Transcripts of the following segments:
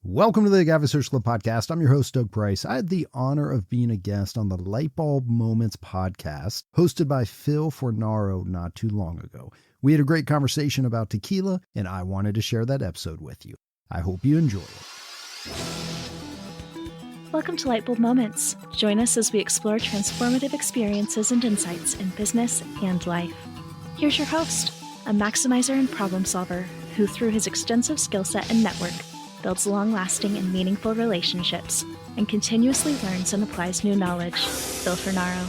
Welcome to the Agave Social Club podcast. I'm your host, Doug Price. I had the honor of being a guest on the Lightbulb Moments podcast, hosted by Phil Fornaro not too long ago. We had a great conversation about tequila, and I wanted to share that episode with you. I hope you enjoy it. Welcome to Lightbulb Moments. Join us as we explore transformative experiences and insights in business and life. Here's your host, a maximizer and problem solver who, through his extensive skill set and network, builds long-lasting and meaningful relationships, and continuously learns and applies new knowledge. Phil Fornaro.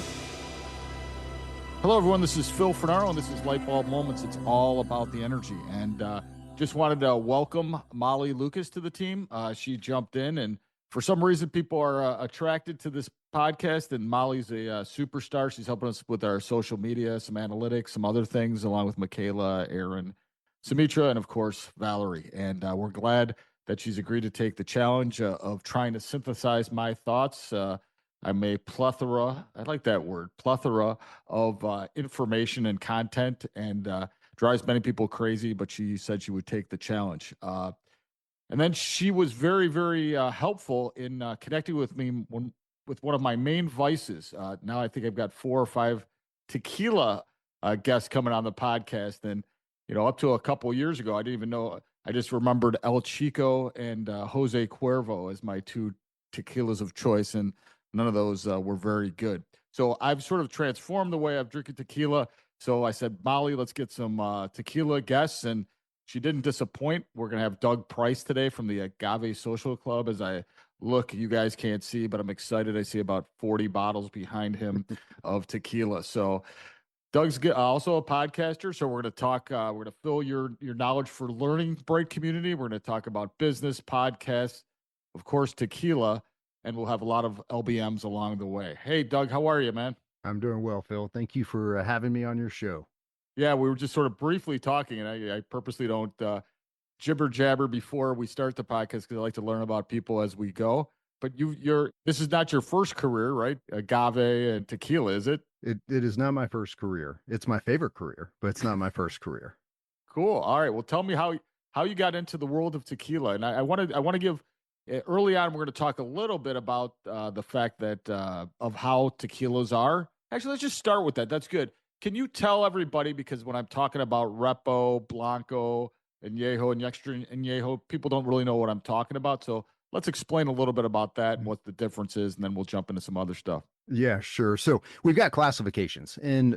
Hello, everyone. This is Phil Fornaro, and this is Lightbulb Moments. It's all about the energy. And just wanted to welcome Molly Lucas to the team. She jumped in, and for some reason, people are attracted to this podcast, and Molly's a superstar. She's helping us with our social media, some analytics, some other things, along with Michaela, Aaron, Sumitra, and, of course, Valerie. And we're glad that she's agreed to take the challenge of trying to synthesize my thoughts. I'm a plethora, I like that word, plethora of information and content, and drives many people crazy, but she said she would take the challenge. And then she was very, very helpful in connecting with me with one of my main vices. Now I think I've got 4 or 5 tequila guests coming on the podcast. And, you know, up to a couple of years ago, I didn't even know. I just remembered El Chico and Jose Cuervo as my 2 tequilas of choice, and none of those were very good. So I've sort of transformed the way I've drinking tequila. So I said, Molly, let's get some tequila guests, and she didn't disappoint. We're going to have Doug Price today from the Agave Social Club. As I look, you guys can't see, but I'm excited. I see about 40 bottles behind him of tequila. So Doug's also a podcaster, so we're going to talk. We're going to fill your knowledge for Learning Bright community. We're going to talk about business, podcasts, of course, tequila, and we'll have a lot of LBMs along the way. Hey, Doug, how are you, man? I'm doing well, Phil. Thank you for having me on your show. Yeah, we were just sort of briefly talking, and I purposely don't jibber jabber before we start the podcast because I like to learn about people as we go. But this is not your first career, right? Agave and tequila, is it? It is not my first career. It's my favorite career, but it's not my first career. Cool. All right. Well, tell me how you got into the world of tequila, and I want to give early on. We're going to talk a little bit about the fact that of how tequilas are. Actually, let's just start with that. That's good. Can you tell everybody, because when I'm talking about Repo, Blanco, Añejo, and Extra Añejo, people don't really know what I'm talking about. So let's explain a little bit about that and what the difference is, and then we'll jump into some other stuff. Yeah, sure. So we've got classifications, and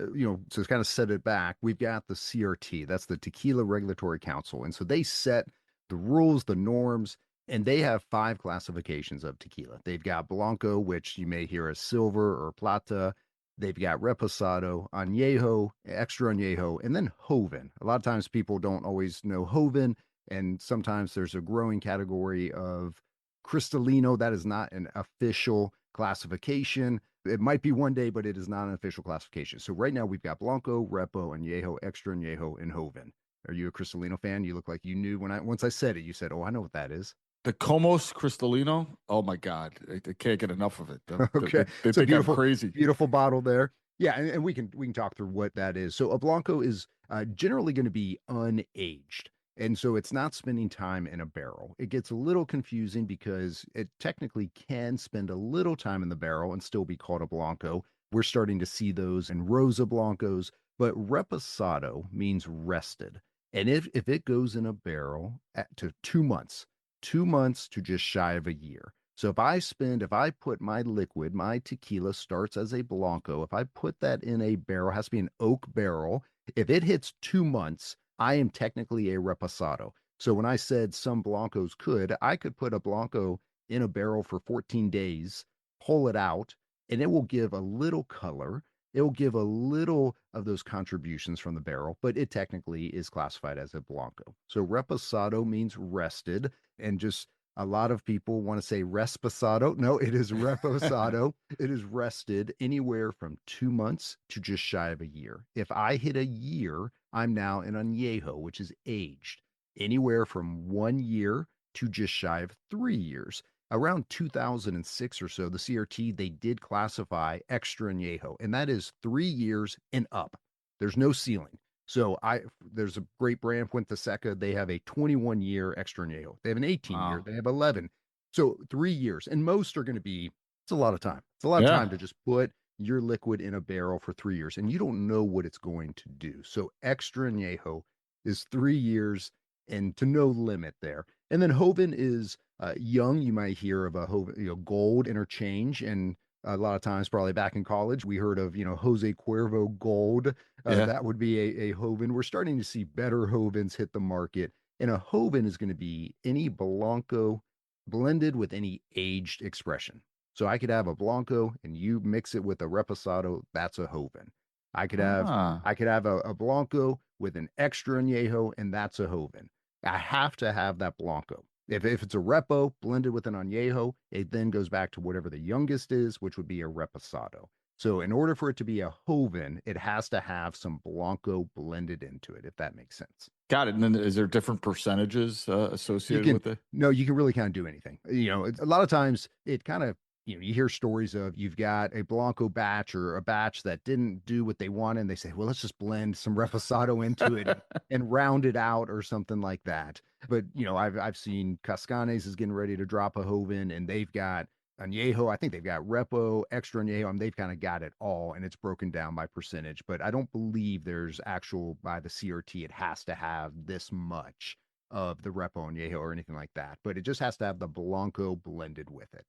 to kind of set it back, we've got the CRT, that's the Tequila Regulatory Council, and so they set the rules, the norms, and they have 5 classifications of tequila. They've got Blanco, which you may hear as silver or plata. They've got Reposado, Añejo, Extra Añejo, and then Joven. A lot of times people don't always know Joven, and sometimes there's a growing category of Cristalino. That is not an official classification. It might be one day, but it is not an official classification. So right now we've got Blanco, Repo, Añejo, Extra Añejo, and Joven. Are you a Cristalino fan? You look like you knew once I said it, you said, "Oh, I know what that is." The Comos Cristalino. Oh my God, I can't get enough of it. Okay, They think I'm crazy. Beautiful bottle there. Yeah, and we can talk through what that is. So a Blanco is generally going to be unaged. And so it's not spending time in a barrel. It gets a little confusing because it technically can spend a little time in the barrel and still be called a Blanco. We're starting to see those in Rosa Blancos, but Reposado means rested. And if it goes in a barrel to 2 months, 2 months to just shy of a year. So if I put my liquid, my tequila starts as a Blanco, if I put that in a barrel, it has to be an oak barrel. If it hits 2 months, I am technically a reposado. So when I said some Blancos I could put a Blanco in a barrel for 14 days, pull it out, and it will give a little color. It will give a little of those contributions from the barrel, but it technically is classified as a Blanco. So reposado means rested, and just a lot of people want to say resposado. No, it is reposado. It is rested anywhere from 2 months to just shy of a year. If I hit a year, I'm now an añejo, which is aged anywhere from 1 year to just shy of 3 years. Around 2006 or so, the CRT, they did classify extra añejo, and that is 3 years and up. There's no ceiling. So there's a great brand, Puente Seca. They have a 21-year extra añejo. They have an 18-year. Wow. They have 11. So 3 years, and most are going to be. It's a lot of time. It's a lot of Yeah. time to just put your liquid in a barrel for 3 years, and you don't know what it's going to do. So extra añejo is 3 years, and to no limit there. And then Joven is young. You might hear of a Joven, gold interchange, and a lot of times, probably back in college, we heard of Jose Cuervo Gold. Yeah. That would be a Joven. We're starting to see better Jovens hit the market, and a Joven is going to be any Blanco blended with any aged expression. So I could have a Blanco, and you mix it with a Reposado. That's a Joven. I could have Ah. I could have a Blanco with an extra añejo, and that's a Joven. I have to have that Blanco. If it's a repo blended with an añejo, it then goes back to whatever the youngest is, which would be a reposado. So in order for it to be a Joven, it has to have some Blanco blended into it, if that makes sense. Got it. And then is there different percentages You associated can with it? no, you can really kind of do anything. A lot of times it kind of you hear stories of you've got a Blanco batch or a batch that didn't do what they wanted, and they say, well, let's just blend some reposado into it and round it out or something like that. But I've seen Cascanes is getting ready to drop a Joven, and they've got añejo. I think they've got repo, extra añejo, and they've kind of got it all, and it's broken down by percentage. But I don't believe there's actual by the CRT. It has to have this much of the Repo Añejo or anything like that, but it just has to have the Blanco blended with it.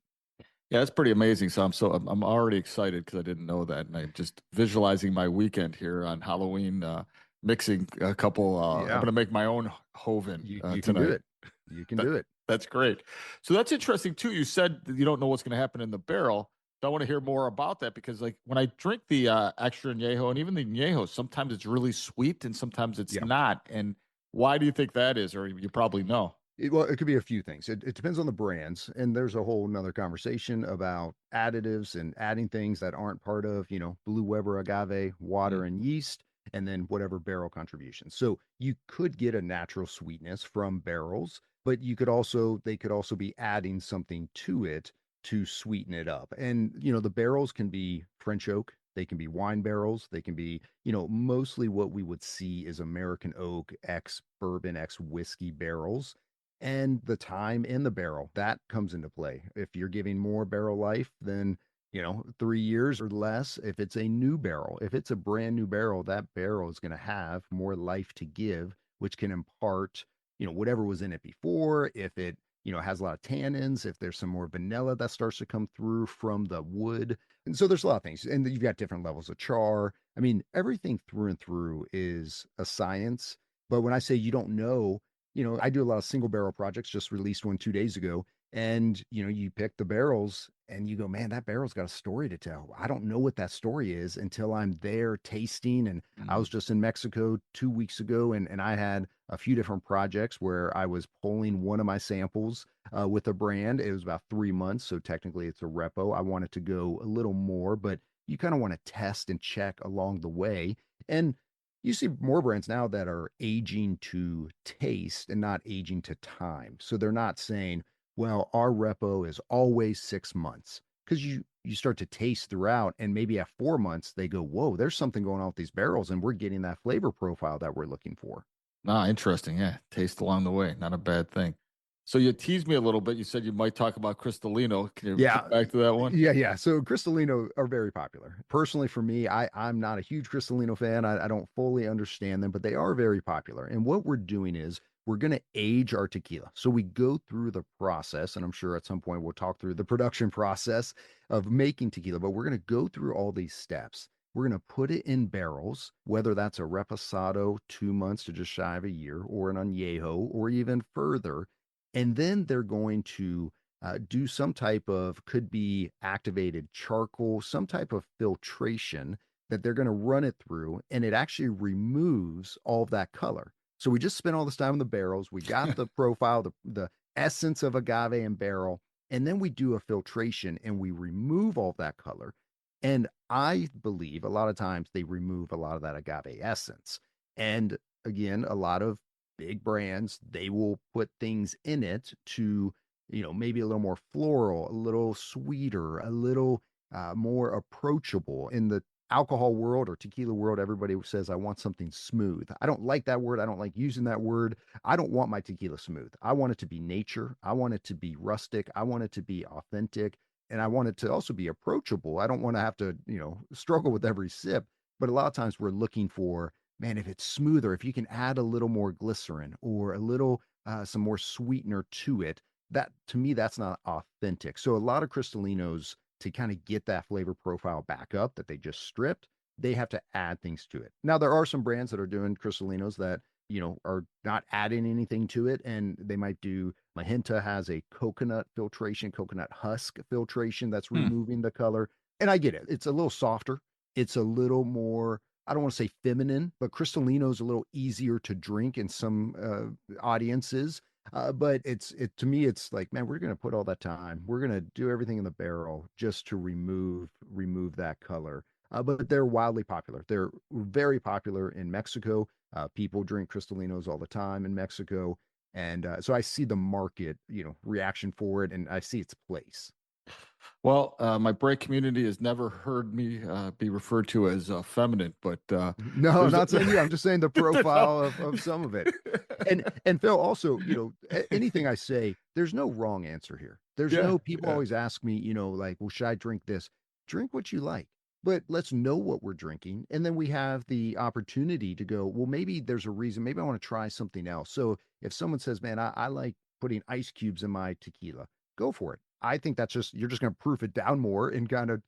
Yeah, that's pretty amazing. So I'm already excited because I didn't know that, and I'm just visualizing my weekend here on Halloween, mixing a couple. I'm Yeah, gonna make my own Hoven you can do tonight. it. You can That do it. that's great. So that's interesting too. You said that you don't know what's going to happen in the barrel. So I want to hear more about that because, like, when I drink the extra añejo and even the añejo, sometimes it's really sweet and sometimes it's Yeah. not. And why do you think that is? Or you probably know. Well, it could be a few things. It depends on the brands, and there's a whole nother conversation about additives and adding things that aren't part of, Blue Weber agave, water, and Mhm. yeast, and then whatever barrel contribution. So you could get a natural sweetness from barrels, but they could also be adding something to it to sweeten it up. And the barrels can be French oak, they can be wine barrels, they can be, mostly what we would see is American oak, ex bourbon, ex whiskey barrels, and the time in the barrel that comes into play. If you're giving more barrel life than 3 years or less, if it's a new barrel, if it's a brand new barrel, that barrel is going to have more life to give, which can impart whatever was in it before. If it has a lot of tannins, if there's some more vanilla that starts to come through from the wood, and so there's a lot of things, and you've got different levels of char. I mean, everything through and through is a science. But when I say you don't know, I do a lot of single barrel projects, just released one 2 days ago. And, you pick the barrels and you go, man, that barrel's got a story to tell. I don't know what that story is until I'm there tasting. And I was Mm. just in Mexico 2 weeks ago, and I had a few different projects where I was pulling one of my samples with a brand. It was about 3 months. So technically it's a repo. I wanted to go a little more, but you kind of want to test and check along the way. And you see more brands now that are aging to taste and not aging to time. So they're not saying, well, our repo is always 6 months, because you start to taste throughout, and maybe at 4 months they go, whoa, there's something going on with these barrels, and we're getting that flavor profile that we're looking for. Ah, interesting. Yeah, taste along the way, not a bad thing. So you teased me a little bit. You said you might talk about Cristalino. Can you come Yeah. back to that one? Yeah. So Cristalino are very popular. Personally, for me, I'm not a huge Cristalino fan. I don't fully understand them, but they are very popular. And what we're doing is we're going to age our tequila. So we go through the process, and I'm sure at some point we'll talk through the production process of making tequila, but we're going to go through all these steps. We're going to put it in barrels, whether that's a reposado, 2 months to just shy of a year, or an añejo, or even further. And then they're going to do some type of, could be activated charcoal, some type of filtration that they're going to run it through, and it actually removes all of that color. So we just spent all this time in the barrels. We got the profile, the essence of agave and barrel, and then we do a filtration and we remove all that color. And I believe a lot of times they remove a lot of that agave essence. And again, a lot of big brands, they will put things in it to maybe a little more floral, a little sweeter, a little more approachable in the alcohol world or tequila world, everybody says, I want something smooth. I don't like that word. I don't like using that word. I don't want my tequila smooth. I want it to be nature. I want it to be rustic. I want it to be authentic. And I want it to also be approachable. I don't want to have to, struggle with every sip. But a lot of times we're looking for, man, if it's smoother, if you can add a little more glycerin or a little, some more sweetener to it, that to me, that's not authentic. So a lot of Cristalinos to kind of get that flavor profile back up that they just stripped, they have to add things to it. Now, there are some brands that are doing Cristalinos that, are not adding anything to it. And they might do, Magenta has a coconut filtration, coconut husk filtration that's Hmm. removing the color. And I get it. It's a little softer. It's a little more, I don't want to say feminine, but Cristalino is a little easier to drink in some audiences. But it to me, it's like, man, we're gonna put all that time. We're gonna do everything in the barrel just to remove that color. But they're wildly popular. They're very popular in Mexico. People drink Cristalinos all the time in Mexico, and so I see the market, reaction for it, and I see its place. Well, my break community has never heard me be referred to as feminine, but No, I'm there's not saying you. I'm just saying the no. profile of some of it. And Phil, also, anything I say, there's no wrong answer here. There's Yeah, no people yeah. always ask me, like, well, should I drink this? Drink what you like. But let's know what we're drinking. And then we have the opportunity to go, well, maybe there's a reason. Maybe I want to try something else. So if someone says, man, I like putting ice cubes in my tequila, go for it. I think that's just, you're just going to proof it down more and kind of,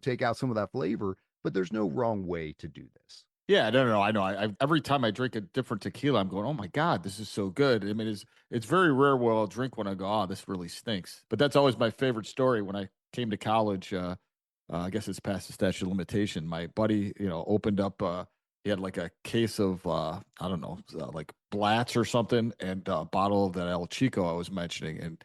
take out some of that flavor, but there's no wrong way to do this. Yeah, no, no, no. I know. Every time I drink a different tequila, I'm going, "Oh my God, this is so good." I mean, it's very rare where I'll drink when I go, "Oh, this really stinks." But that's always my favorite story. When I came to college, I guess it's past the statute of limitation. My buddy, opened up. He had like a case of I don't know, like Blatz or something, and a bottle of that El Chico I was mentioning. And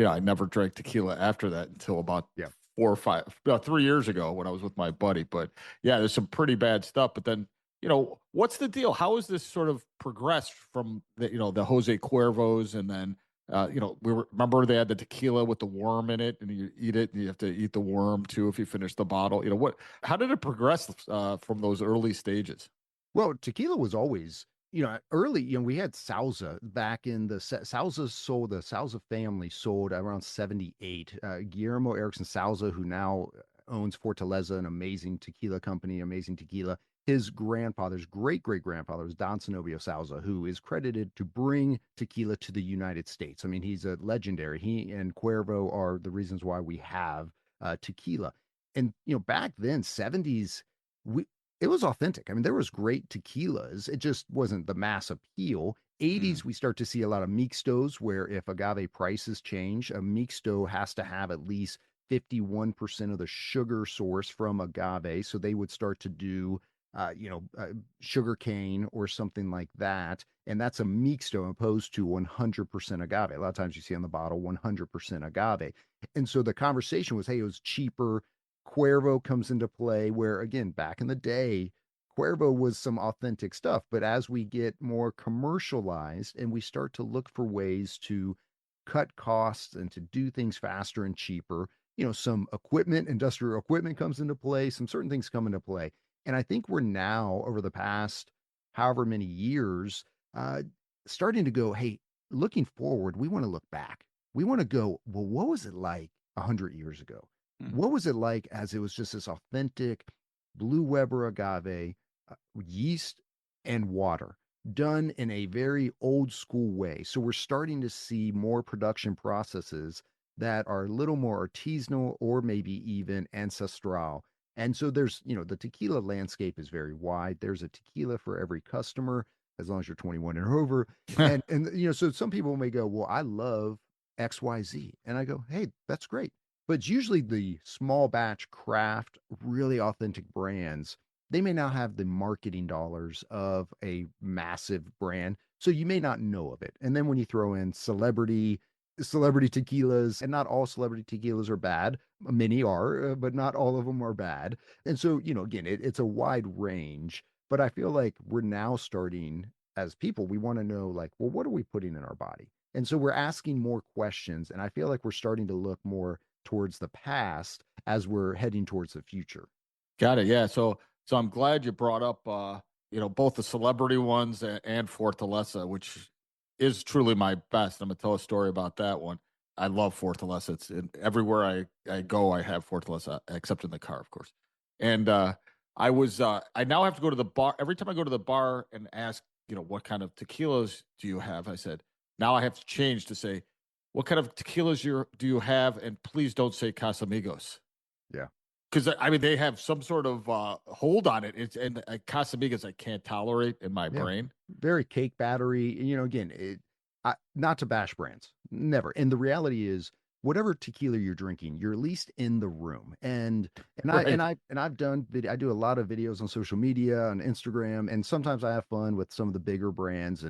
I never drank tequila after that until about Yeah. 3 years ago when I was with my buddy. But yeah, there's some pretty bad stuff. But then what's the deal? How has this sort of progressed from the Jose Cuervos and then, remember they had the tequila with the worm in it and you eat it and you have to eat the worm too if you finish the bottle. How did it progress from those early stages? Well, tequila was always, early, we had Sauza back in the Sauza family sold around 78. Guillermo Erickson Sauza, who now owns Fortaleza, an amazing tequila company, amazing tequila. His grandfather's great great grandfather was Don Zenobio Sauza, who is credited to bring tequila to the United States. I mean, he's a legendary. He and Cuervo are the reasons why we have tequila. And, back then, 70s, we, it was authentic. I mean, there was great tequilas. It just wasn't the mass appeal. Mm. 80s, we start to see a lot of mixtos where if agave prices change, a mixto has to have at least 51% of the sugar source from agave. So they would start to do, sugar cane or something like that. And that's a mixto opposed to 100% agave. A lot of times you see on the bottle 100% agave. And so the conversation was, hey, it was cheaper. Cuervo comes into play, where again, back in the day, Cuervo was some authentic stuff. But as we get more commercialized and we start to look for ways to cut costs and to do things faster and cheaper, some equipment, industrial equipment comes into play, some certain things come into play. And I think we're now, over the past however many years, uh, starting to go, hey, looking forward, we want to look back. We want to go, well, what was it like 100 years ago? Mm. What was it like as it was just this authentic blue Weber agave, yeast and water done in a very old school way? So we're starting to see more production processes that are a little more artisanal or maybe even ancestral. And so there's, the tequila landscape is very wide. There's a tequila for every customer as long as you're 21 and over. And so some people may go, "Well, I love XYZ." And I go, "Hey, that's great." But it's usually the small batch craft, really authentic brands. They may not have the marketing dollars of a massive brand. So you may not know of it. And then when you throw in celebrity tequilas, and not all celebrity tequilas are bad. Many are, but not all of them are bad. And so, again, it's a wide range, but I feel like we're now starting as people, we want to know, like, well, what are we putting in our body? And so we're asking more questions. And I feel like we're starting to look more towards the past as we're heading towards the future. Got it. Yeah. So I'm glad you brought up both the celebrity ones and Fortaleza, which is truly my best. I'm gonna tell a story about that one. I love Fortaleza. Everywhere I go, I have Fortaleza, except in the car, of course. And I now have to go to the bar every time I go to the bar and ask, what kind of tequilas do you have? I said, now I have to change to say, what kind of tequilas do you have? And please don't say Casamigos. Yeah. Because I mean, they have some sort of hold on it. Casamigos I can't tolerate in my Yeah. brain. Very cake battery. Again, not to bash brands, never. And the reality is, whatever tequila you're drinking, you're at least in the room. Right. I've done I do a lot of videos on social media, on Instagram, and sometimes I have fun with some of the bigger brands.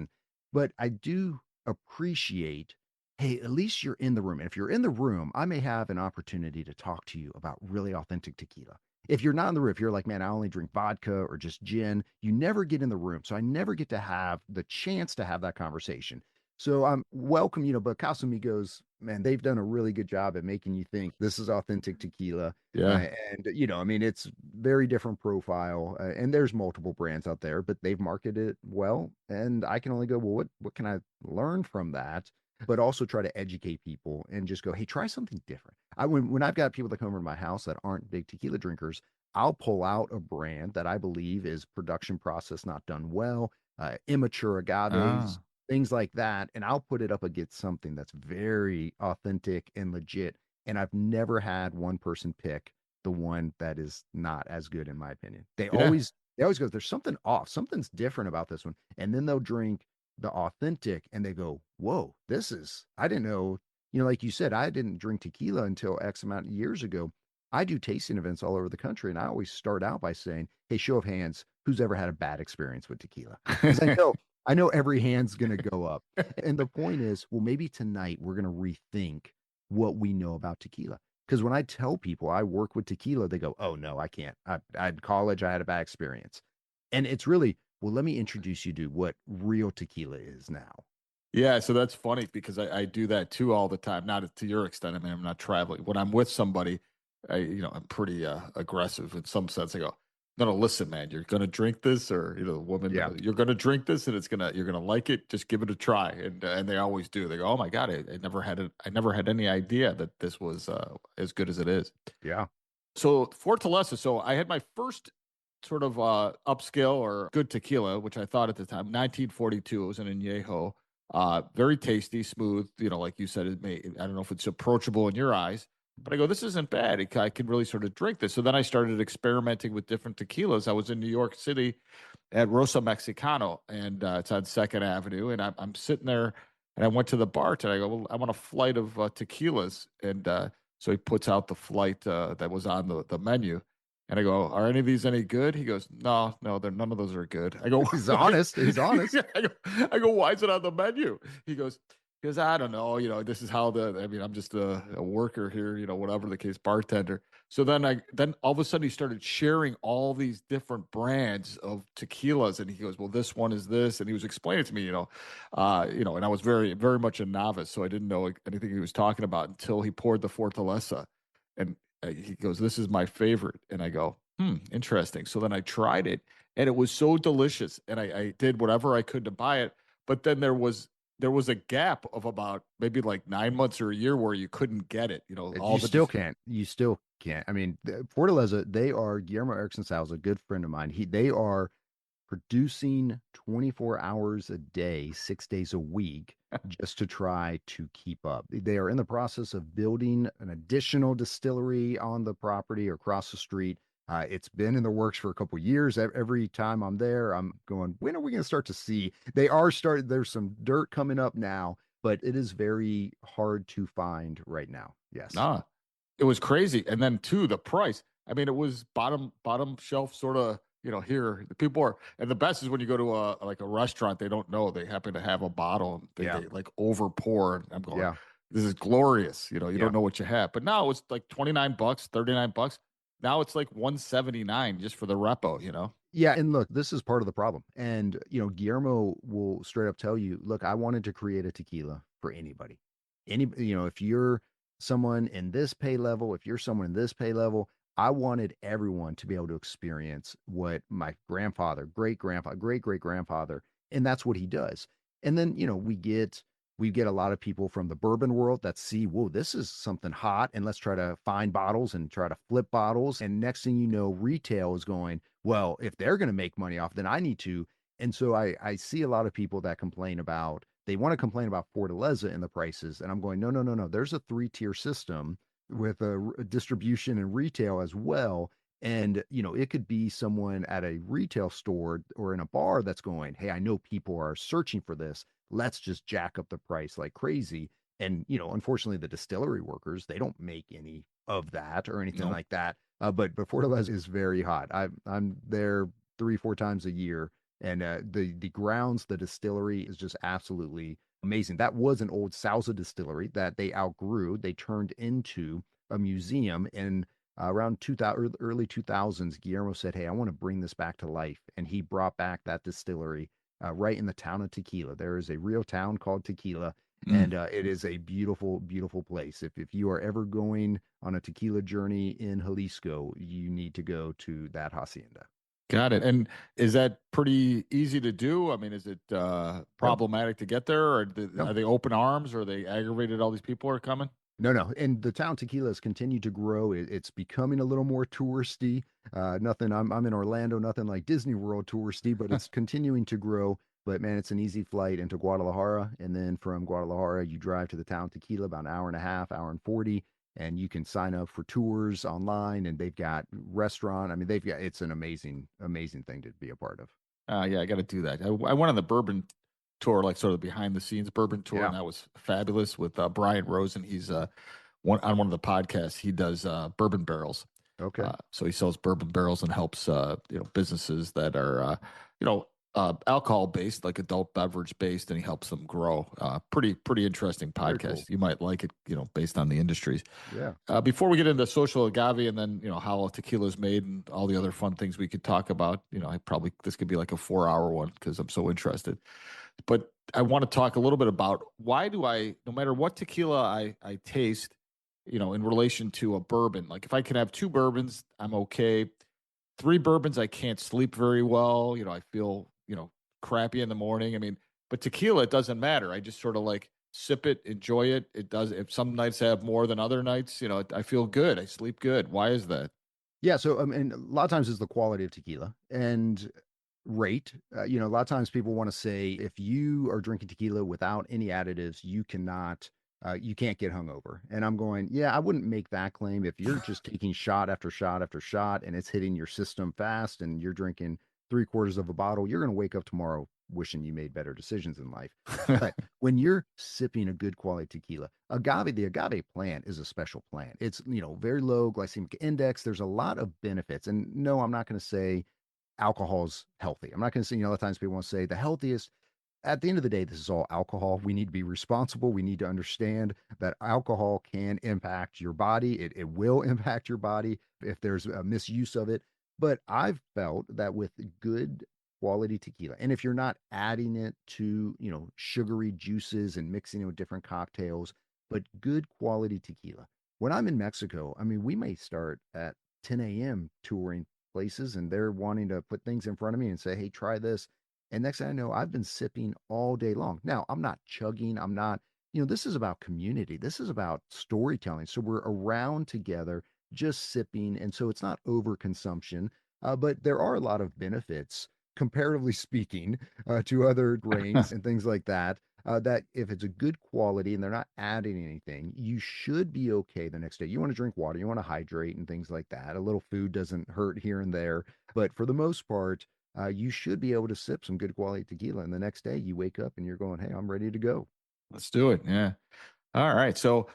But I do appreciate, hey, at least you're in the room. And if you're in the room, I may have an opportunity to talk to you about really authentic tequila. If you're not in the room, if you're like, man, I only drink vodka or just gin, you never get in the room. So I never get to have the chance to have that conversation. So I'm welcome, but Casamigos, man, they've done a really good job at making you think this is authentic tequila. Yeah. I mean, it's very different profile, and there's multiple brands out there, but they've marketed it well. And I can only go, well, what can I learn from that? But also try to educate people and just go, hey, try something different. When I've got people that come over to my house that aren't big tequila drinkers, I'll pull out a brand that I believe is production process not done well, immature agaves, Ah. things like that, and I'll put it up against something that's very authentic and legit. And I've never had one person pick the one that is not as good, in my opinion. Yeah. They always go, there's something off, something's different about this one, and then they'll drink the authentic and they go, whoa, I didn't know, like you said, I didn't drink tequila until X amount of years ago. I do tasting events all over the country, and I always start out by saying, hey, show of hands, who's ever had a bad experience with tequila? Because I know every hand's going to go up. And the point is, well, maybe tonight we're going to rethink what we know about tequila. Because when I tell people I work with tequila, they go, oh, no, I can't. I had college, I had a bad experience. And it's really, well, let me introduce you to what real tequila is now. Yeah, so that's funny because I do that too all the time. Not to your extent. I mean, I'm not traveling. When I'm with somebody, I'm pretty aggressive in some sense. I go, no, no, listen, man, you're gonna drink this, or the woman, Yeah. you're gonna drink this, and you're gonna like it. Just give it a try, and they always do. They go, oh my God, I never had it. I never had any idea that this was as good as it is. Yeah. So Fortaleza. So I had my first sort of upscale or good tequila, which I thought at the time, 1942. It was an añejo. Very tasty, smooth. Like you said, I don't know if it's approachable in your eyes, but I go, this isn't bad. I can really sort of drink this. So then I started experimenting with different tequilas. I was in New York City at Rosa Mexicano, and it's on Second Avenue, and I'm sitting there, and I went to the bar and I go, well, I want a flight of tequilas, and so he puts out the flight that was on the menu. And I go, are any of these any good? He goes, no, no, none of those are good. I go, He's why? honest. He's honest. I go, why is it on the menu? He goes, because I don't know, this is how I mean, I'm just a worker here, whatever the case, bartender. So then all of a sudden he started sharing all these different brands of tequilas, and he goes, well, this one is this, and he was explaining to me, and I was very, very much a novice, so I didn't know anything he was talking about until he poured the Fortaleza, and he goes, this is my favorite, and I go, interesting. So then I tried it, and it was so delicious, and I did whatever I could to buy it, but then there was a gap of about maybe like 9 months or a year where you couldn't get it. All You the still just can't. You still can't. I mean, Fortaleza, they are Guillermo Erickson Sal's a good friend of mine. They are producing 24 hours a day, 6 days a week, just to try to keep up. They are in the process of building an additional distillery on the property or across the street. It's been in the works for a couple of years. Every time I'm there, I'm going, when are we going to start to see? They are starting, there's some dirt coming up now, but it is very hard to find right now. Yes. nah, it was crazy. And then too, the price. I mean, it was bottom shelf sort of. Here the people are, and the best is when you go to a restaurant, they don't know they happen to have a bottle, and Yeah. they like over pour. And I'm going, Yeah. this is glorious. You Yeah. don't know what you have. But now it's like $29, $39. Now it's like 179 just for the repo. Yeah, and look, this is part of the problem. And Guillermo will straight up tell you, look, I wanted to create a tequila for anybody. If you're someone in this pay level, if you're someone in this pay level, I wanted everyone to be able to experience what my grandfather, great grandfather, great great grandfather, and that's what he does. And then, we get a lot of people from the bourbon world that see, whoa, this is something hot, and let's try to find bottles and try to flip bottles. And next thing you know, retail is going, well, if they're going to make money off, then I need to. And so I see a lot of people that they want to complain about Fortaleza and the prices. And I'm going, no, no, no, no. There's a three-tier system with a distribution and retail as well. And, it could be someone at a retail store or in a bar that's going, hey, I know people are searching for this. Let's just jack up the price like crazy. And, unfortunately, the distillery workers, they don't make any of that or anything Nope. like that. But Fortaleza is very hot. I'm there 3, 4 times a year, and the grounds, the distillery is just absolutely amazing. That was an old Salsa distillery that they outgrew. They turned into a museum, and around 2000, early 2000s, Guillermo said, hey, I want to bring this back to life. And he brought back that distillery right in the town of Tequila. There is a real town called Tequila, Mm, and it is a beautiful, beautiful place. If you are ever going on a tequila journey in Jalisco, you need to go to that hacienda. got it. And is that pretty easy to do? I mean, is it No, problematic to get there, or no. are they open arms, or are they aggravated? All these people are coming. No, no, and the town Tequila has continued to grow. It's becoming a little more touristy. Nothing. I'm in Orlando. Nothing like Disney World touristy, but it's continuing to grow. But man, it's an easy flight into Guadalajara, and then from Guadalajara, you drive to the town Tequila about an hour and a half, hour and 40, and you can sign up for tours online. And they've got restaurant. I mean, they've got it's an amazing, amazing thing to be a part of. Yeah, I got to do that. I went on the bourbon tour, like sort of behind the scenes bourbon tour, and Yeah. that was fabulous with Brian Rosen. He's one of the podcasts. He does bourbon barrels. Okay. So he sells bourbon barrels and helps businesses that are alcohol based, like adult beverage based, and he helps them grow. Pretty interesting Very cool. podcast. You might like it, based on the industries. Yeah. Before we get into social agave and then how tequila is made and all the other fun things we could talk about, I probably this could be like a 4 hour one because I'm so interested. But I want to talk a little bit about why do I, no matter what tequila I taste, in relation to a bourbon, like if I can have two bourbons, I'm okay. Three bourbons, I can't sleep very well. I feel, crappy in the morning. I mean, but tequila, it doesn't matter. I just sort of like sip it, enjoy it. It does. If some nights have more than other nights, I feel good. I sleep good. Why is that? Yeah, so and a lot of times it's the quality of tequila and rate. A lot of times people want to say if you are drinking tequila without any additives, you can't get hungover. And I'm going, yeah, I wouldn't make that claim. If you're just taking shot after shot after shot and it's hitting your system fast and you're drinking 3/4 of a bottle, you're going to wake up tomorrow wishing you made better decisions in life. But when you're sipping a good quality tequila, the agave plant is a special plant. It's, very low glycemic index. There's a lot of benefits. And no, I'm not going to say alcohol's healthy. I'm not going to say, a lot of times people want to say the healthiest. At the end of the day, this is all alcohol. We need to be responsible. We need to understand that alcohol can impact your body. It will impact your body if there's a misuse of it. But I've felt that with good quality tequila, and if you're not adding it to, sugary juices and mixing it with different cocktails, but good quality tequila. When I'm in Mexico, I mean, we may start at 10 a.m. touring places and they're wanting to put things in front of me and say, hey, try this. And next thing I know, I've been sipping all day long. Now, I'm not chugging. I'm not, this is about community. This is about storytelling. So we're around together, just sipping. And so it's not overconsumption, but there are a lot of benefits, comparatively speaking, to other grains and things like that. That if it's a good quality and they're not adding anything, you should be okay the next day. You want to drink water, you want to hydrate and things like that. A little food doesn't hurt here and there. But for the most part, you should be able to sip some good quality tequila. And the next day you wake up and you're going, hey, I'm ready to go. Let's do it. Yeah. All right. So,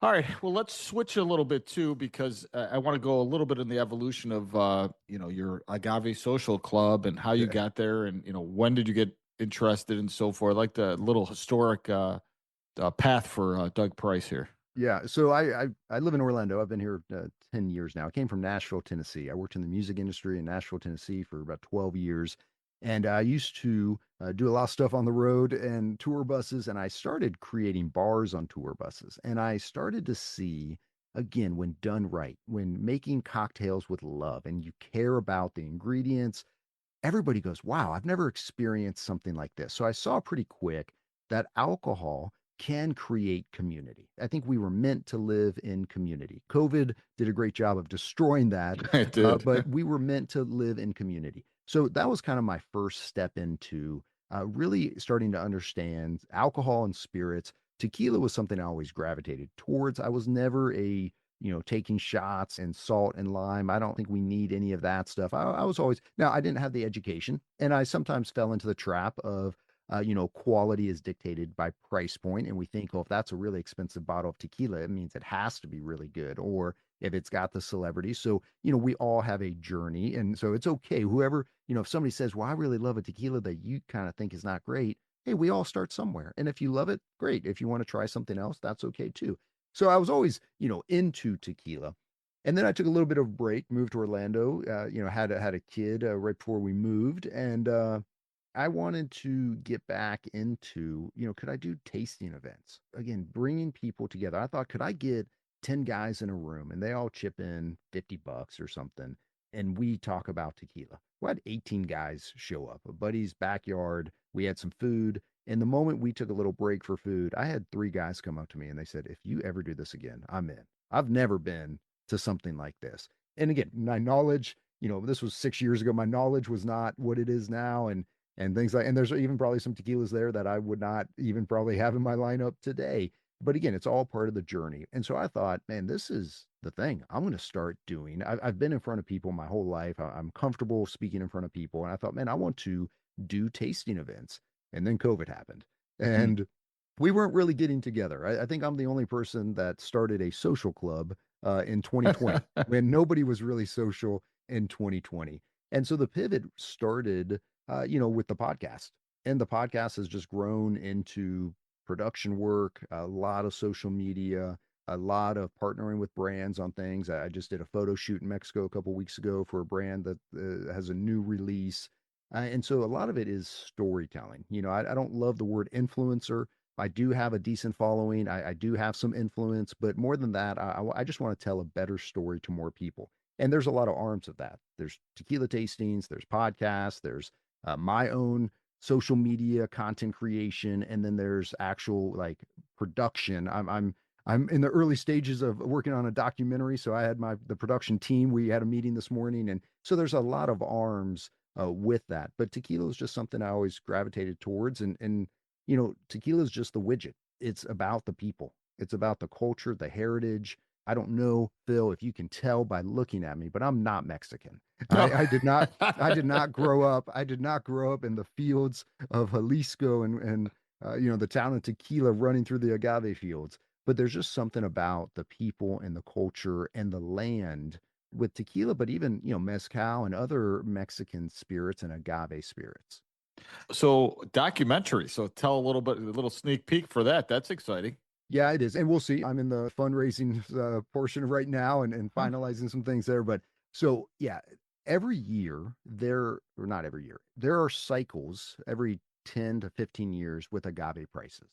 all right. Well, let's switch a little bit too, because I want to go a little bit in the evolution of, your Agave Social Club and how you Yeah. got there, and when did you get interested and so forth. I like the little historic path for Doug Price here. Yeah, so I live in Orlando. I've been here 10 years now. I came from Nashville, Tennessee. I worked in the music industry in Nashville, Tennessee for about 12 years. And I used to do a lot of stuff on the road and tour buses. And I started creating bars on tour buses. And I started to see again, when done right, when making cocktails with love and you care about the ingredients, everybody goes, wow, I've never experienced something like this. So I saw pretty quick that alcohol can create community. I think we were meant to live in community. COVID did a great job of destroying that, It did. but we were meant to live in community. So that was kind of my first step into really starting to understand alcohol and spirits. Tequila was something I always gravitated towards. I was never a taking shots and salt and lime. I don't think we need any of that stuff. I was always, now I didn't have the education and I sometimes fell into the trap of, quality is dictated by price point. And we think, well, if that's a really expensive bottle of tequila, it means it has to be really good. Or if it's got the celebrity. So, we all have a journey. And so it's okay. Whoever, if somebody says, well, I really love a tequila that you kind of think is not great, hey, we all start somewhere. And if you love it, great. If you want to try something else, that's okay too. So I was always, into tequila. And then I took a little bit of a break, moved to Orlando, had a kid right before we moved. And I wanted to get back into, could I do tasting events? Again, bringing people together. I thought, could I get 10 guys in a room and they all chip in $50 or something and we talk about tequila? We had 18 guys show up, a buddy's backyard. We had some food. And the moment we took a little break for food, I had 3 guys come up to me and they said, if you ever do this again, I'm in. I've never been to something like this. And again, my knowledge, this was 6 years ago. My knowledge was not what it is now. And things like, and there's even probably some tequilas there that I would not even probably have in my lineup today. But again, it's all part of the journey. And so I thought, man, this is the thing I'm going to start doing. I've been in front of people my whole life. I'm comfortable speaking in front of people. And I thought, man, I want to do tasting events. And then COVID happened. Hmm. And we weren't really getting together. I think I'm the only person that started a social club in 2020 when nobody was really social in 2020. And so the pivot started with the podcast. And the podcast has just grown into production work, a lot of social media, a lot of partnering with brands on things. I just did a photo shoot in Mexico a couple weeks ago for a brand that has a new release. And so a lot of it is storytelling. I don't love the word influencer. I do have a decent following. I do have some influence, but more than that, I just want to tell a better story to more people. And there's a lot of arms of that. There's tequila tastings, there's podcasts, there's my own social media content creation, and then there's actual like production. I'm in the early stages of working on a documentary, so I had the production team. We had a meeting this morning, and so there's a lot of arms with that. But tequila is just something I always gravitated towards, and tequila is just the widget. It's about the people. It's about the culture, the heritage. I don't know, Phil, if you can tell by looking at me, but I'm not Mexican. No. I did not I did not grow up. I did not grow up in the fields of Jalisco and the town of Tequila running through the agave fields. But there's just something about the people and the culture and the land with tequila, but even mezcal and other Mexican spirits and agave spirits. So documentary. So tell a little sneak peek for that. That's exciting. Yeah, it is. And we'll see. I'm in the fundraising portion right now and Huh. finalizing some things there. But so, yeah, every year or not every year, there are cycles every 10 to 15 years with agave prices.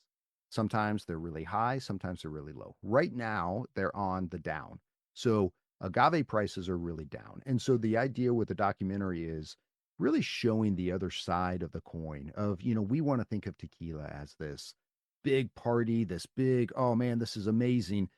Sometimes they're really high, sometimes they're really low. Right now, they're on the down. So agave prices are really down. And so the idea with the documentary is really showing the other side of the coin of, we want to think of tequila as this big party, this big, oh man, this is amazing.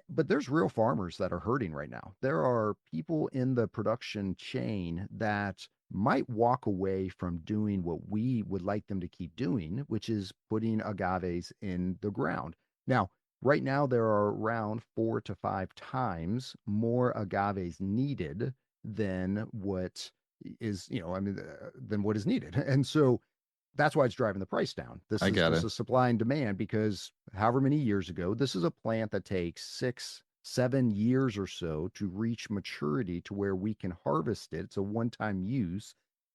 But there's real farmers that are hurting right now. There are people in the production chain that might walk away from doing what we would like them to keep doing, which is putting agaves in the ground. Now, right now, there are around 4 to 5 times more agaves needed than what is, than what is needed. And so that's why it's driving the price down. This I is get just it. a supply and demand because however many years ago, this is a plant that takes 6, 7 years or so to reach maturity to where we can harvest it. It's a one-time use.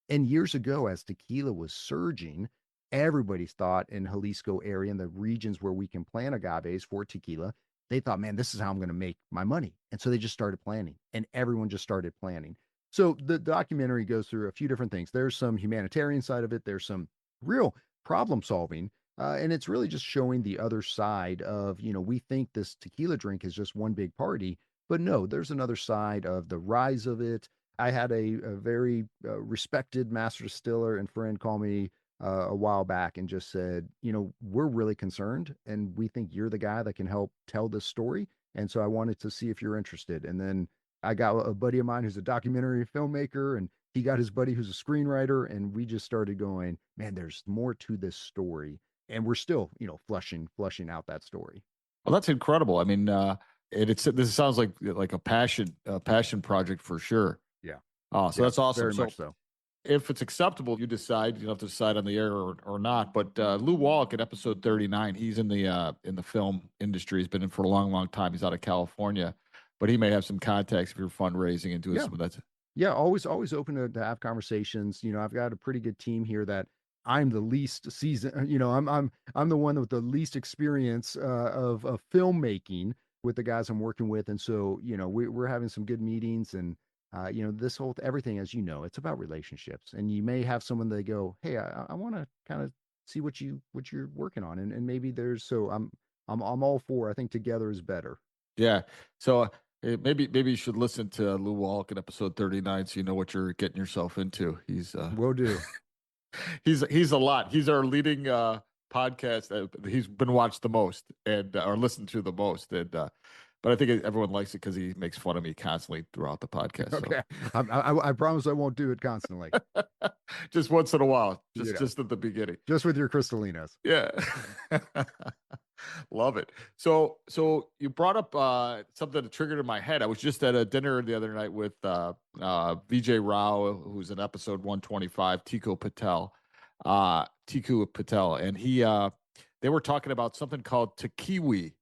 And years ago, as tequila was surging, everybody thought in Jalisco area and the regions where we can plant agaves for tequila, they thought, man, this is how I'm going to make my money. And so they just started planting and everyone just started planting. So the documentary goes through a few different things. There's some humanitarian side of it. There's some real problem solving. And it's really just showing the other side of, we think this tequila drink is just one big party, but no, there's another side of the rise of it. I had a very respected master distiller and friend call me a while back and just said, we're really concerned and we think you're the guy that can help tell this story. And so I wanted to see if you're interested. And then I got a buddy of mine who's a documentary filmmaker, and he got his buddy who's a screenwriter, and we just started going, man, there's more to this story, and we're still, flushing out that story. Well, that's incredible. I mean, it's this sounds like a passion project for sure. Yeah. Oh, so Yeah, that's awesome. very So much so. if it's acceptable, you decide. You don't have to decide on the air or not. But Lou Walk in episode 39, he's in the film industry. He's been in for a long, long time. He's out of California, but he may have some contacts if you're fundraising and doing Yeah. some of that. Yeah, always open to have conversations. I've got a pretty good team here that I'm the least seasoned. I'm the one with the least experience of filmmaking with the guys I'm working with, and so we're having some good meetings, and this whole everything, as it's about relationships, and you may have someone that go, hey, I want to kind of see what you're working on, and maybe there's so I'm all for. I think together is better. Yeah. So maybe you should listen to Lou Walk in episode 39 so you know what you're getting yourself into. Will do. He's a lot. He's our leading podcast. He's been watched the most and or listened to the most. And but I think everyone likes it because he makes fun of me constantly throughout the podcast. So Okay, I promise I won't do it constantly. just once in a while, You just know, just at the beginning. just with your Crystalinas. Yeah. Love it. So you brought up something that triggered in my head. I was just at a dinner the other night with VJ Rao, who's in episode 125, Tiku Patel, and they were talking about something called tekiwi.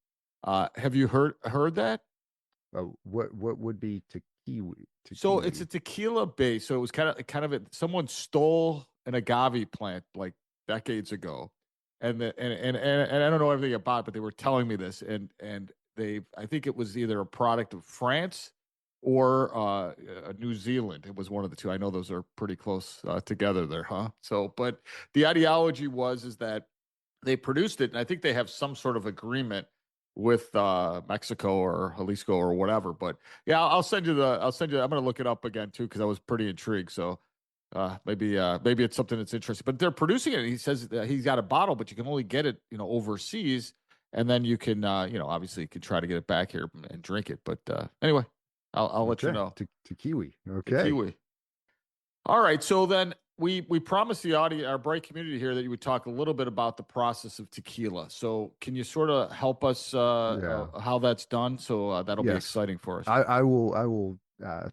Have you heard that? What would be tequila? So it's Tequila. a tequila base. So it was someone stole an agave plant like decades ago, and I don't know everything about it, but they were telling me this, and I think it was either a product of France or New Zealand. It was one of the two. I know those are pretty close together there, huh? So, but the ideology is that they produced it, and I think they have some sort of agreement with Mexico or Jalisco or whatever. But yeah, I'll send you. I'm gonna look it up again too because I was pretty intrigued. So maybe it's something that's interesting. But they're producing it. He says that he's got a bottle, but you can only get it overseas, and then you can obviously you can try to get it back here and drink it. But anyway, I'll let you Okay, know. to kiwi. The Okay, kiwi. All right. So then we promised the audience, our bright community here, that you would talk a little bit about the process of tequila. So can you sort of help us yeah, how that's done? So that'll be yes. exciting for us. I will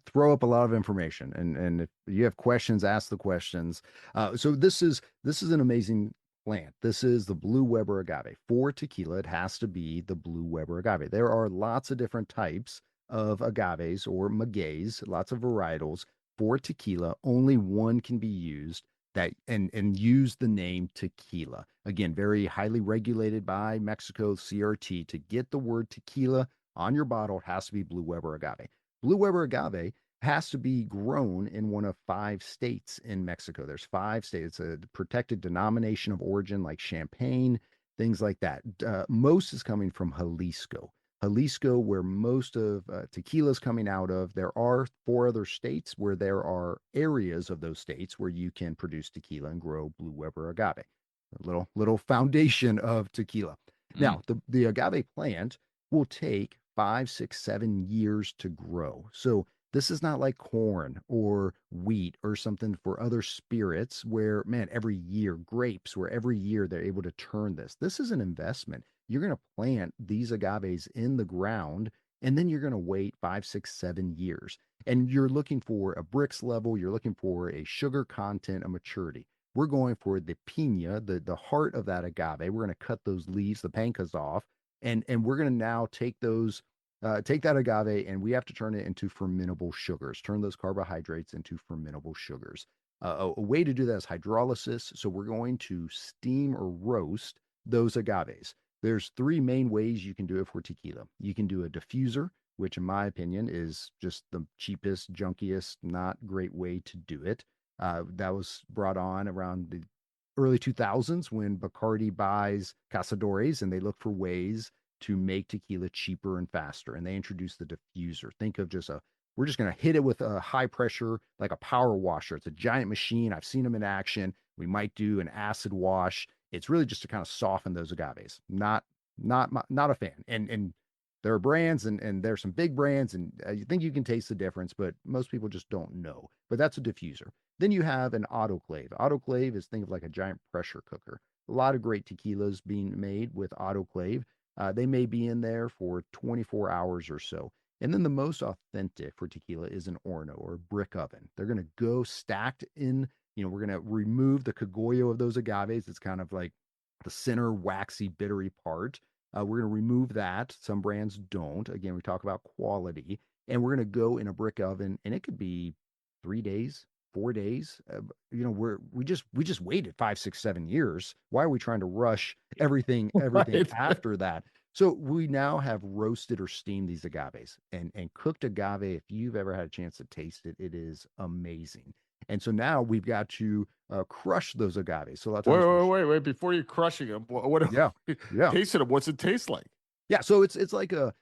throw up a lot of information, and if you have questions, ask the questions. So this is an amazing plant. This is the Blue Weber agave. For tequila, it has to be the Blue Weber agave. There are lots of different types of agaves or magueys, lots of varietals. For tequila, only one can be used that and use the name tequila. Again, very highly regulated by Mexico CRT. To get the word tequila on your bottle, it has to be Blue Weber agave. Blue Weber agave has to be grown in one of 5 states in Mexico. There's 5 states. It's a protected denomination of origin like Champagne, things like that. Most is coming from Jalisco. Jalisco, where most of tequila is coming out of. There are 4 other states where there are areas of those states where you can produce tequila and grow Blue Weber agave. A little foundation of tequila. Mm. Now, the agave plant will take 5, 6, 7 years to grow. So this is not like corn or wheat or something for other spirits where, man, every year, grapes, where every year they're able to turn this. This is an investment. You're going to plant these agaves in the ground, and then you're going to wait 5, 6, 7 years. And you're looking for a Brix level, you're looking for a sugar content, a maturity. We're going for the pina, the heart of that agave. We're going to cut those leaves, the pancas off, and we're going to now take that agave and we have to turn it into fermentable sugars, turn those carbohydrates into fermentable sugars. A way to do that is hydrolysis. So we're going to steam or roast those agaves. There's 3 main ways you can do it for tequila. You can do a diffuser, which in my opinion is just the cheapest, junkiest, not great way to do it. That was brought on around the early 2000s when Bacardi buys Casadores and they look for ways to make tequila cheaper and faster. And they introduced the diffuser. Think of just we're just going to hit it with a high pressure, like a power washer. It's a giant machine. I've seen them in action. We might do an acid wash. It's really just to kind of soften those agaves. Not a fan. And there are brands and there's some big brands and you think you can taste the difference, but most people just don't know. But that's a diffuser. Then you have an autoclave. Autoclave is think of like a giant pressure cooker. A lot of great tequilas being made with autoclave. They may be in there for 24 hours or so. And then the most authentic for tequila is an horno or brick oven. They're going to go stacked in, we're going to remove the cogollo of those agaves. It's kind of like the center waxy, bittery part. We're going to remove that. Some brands don't. Again, we talk about quality. And we're going to go in a brick oven, and it could be 3 days, 4 days. We just waited 5, 6, 7 years. Why are we trying to rush everything Right. after that? So we now have roasted or steamed these agaves and cooked agave. If you've ever had a chance to taste it, it is amazing. And so now we've got to crush those agaves. So a lot of Wait, times we're, wait, wait, wait. Before you're crushing them, what yeah, yeah. tasted them? What's it taste like? Yeah, so it's like a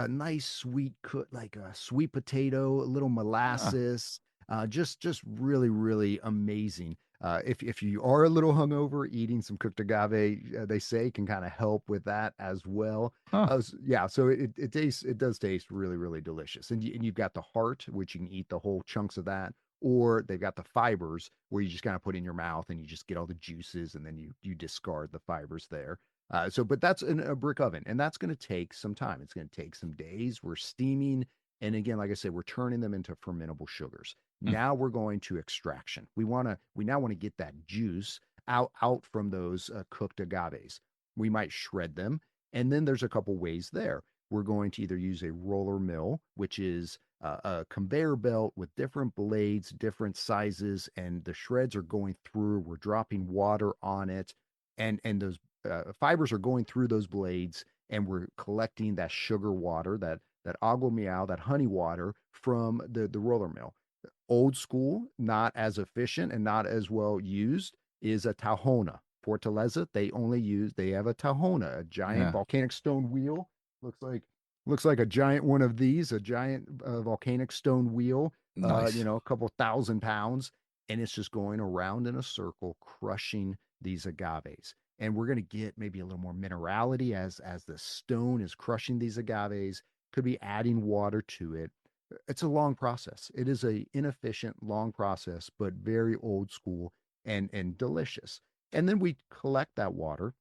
nice sweet cook, like a sweet potato, a little Ah, molasses, just really really amazing. If you are a little hungover, eating some cooked agave, they say can kind of help with that as well. huh. Yeah, so it does taste really really delicious, and you've got the heart, which you can eat the whole chunks of that, or they've got the fibers where you just kind of put in your mouth and you just get all the juices, and then you discard the fibers there. But that's in a brick oven, and that's going to take some time. It's going to take some days. We're steaming, and again, like I said, we're turning them into fermentable sugars. Mm. Now we're going to extraction. We now want to get that juice out from those cooked agaves. We might shred them, and then there's a couple ways there. We're going to either use a roller mill, which is a conveyor belt with different blades, different sizes, and the shreds are going through. We're dropping water on it, and those fibers are going through those blades, and we're collecting that sugar water, that agua miel, that honey water from the roller mill. Old school, not as efficient and not as well used, is a Tahona. Fortaleza, they have a Tahona, a giant Yeah. volcanic stone wheel. Looks like looks like a giant one of these, a giant volcanic stone wheel, Nice. a couple 1,000 pounds, and it's just going around in a circle, crushing these agaves. And we're going to get maybe a little more minerality as the stone is crushing these agaves. Could be adding water to it. It's a long process. It is a inefficient, long process, but very old school and delicious. And then we collect that water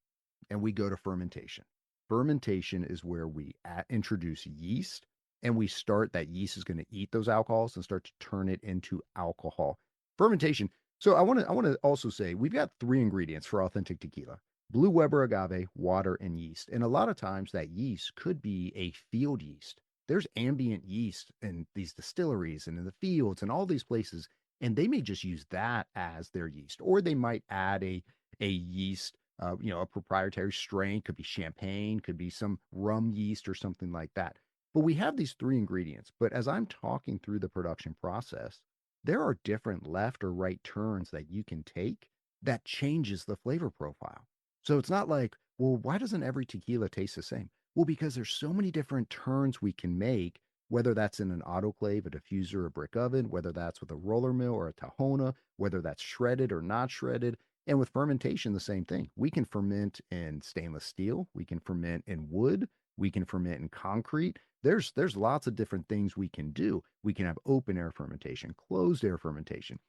and we go to fermentation. Fermentation is where we introduce yeast, and that yeast is going to eat those alcohols and start to turn it into alcohol. Fermentation. So I want to also say we've got three ingredients for authentic tequila: Blue Weber agave, water, and yeast. And a lot of times that yeast could be a field yeast. There's ambient yeast in these distilleries and in the fields and all these places, and they may just use that as their yeast, or they might add a yeast, a proprietary strain. Could be champagne, could be some rum yeast or something like that. But we have these three ingredients. But as I'm talking through the production process, there are different left or right turns that you can take that changes the flavor profile. So it's not like, well, why doesn't every tequila taste the same? Well, because there's so many different turns we can make, whether that's in an autoclave, a diffuser, a brick oven, whether that's with a roller mill or a Tahona, whether that's shredded or not shredded. And with fermentation, the same thing. We can ferment in stainless steel, we can ferment in wood, we can ferment in concrete. There's lots of different things we can do. We can have open air fermentation, closed air fermentation,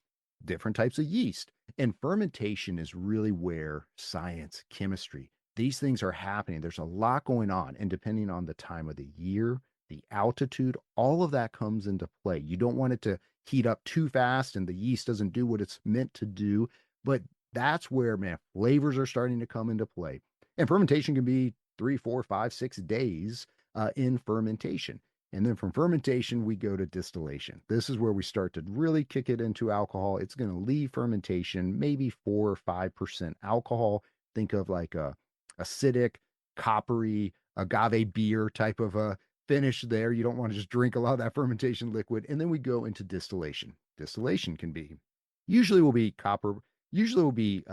different types of yeast. And fermentation is really where science, chemistry, these things are happening. There's a lot going on. And depending on the time of the year, the altitude, all of that comes into play. You don't want it to heat up too fast and the yeast doesn't do what it's meant to do. But that's where, man, flavors are starting to come into play. And fermentation can be 3, 4, 5, 6 days in fermentation. And then from fermentation, we go to distillation. This is where we start to really kick it into alcohol. It's going to leave fermentation, maybe 4 or 5% alcohol. Think of like a acidic, coppery, agave beer type of a finish there. You don't want to just drink a lot of that fermentation liquid. And then we go into distillation. Distillation can be, usually will be copper, Usually will be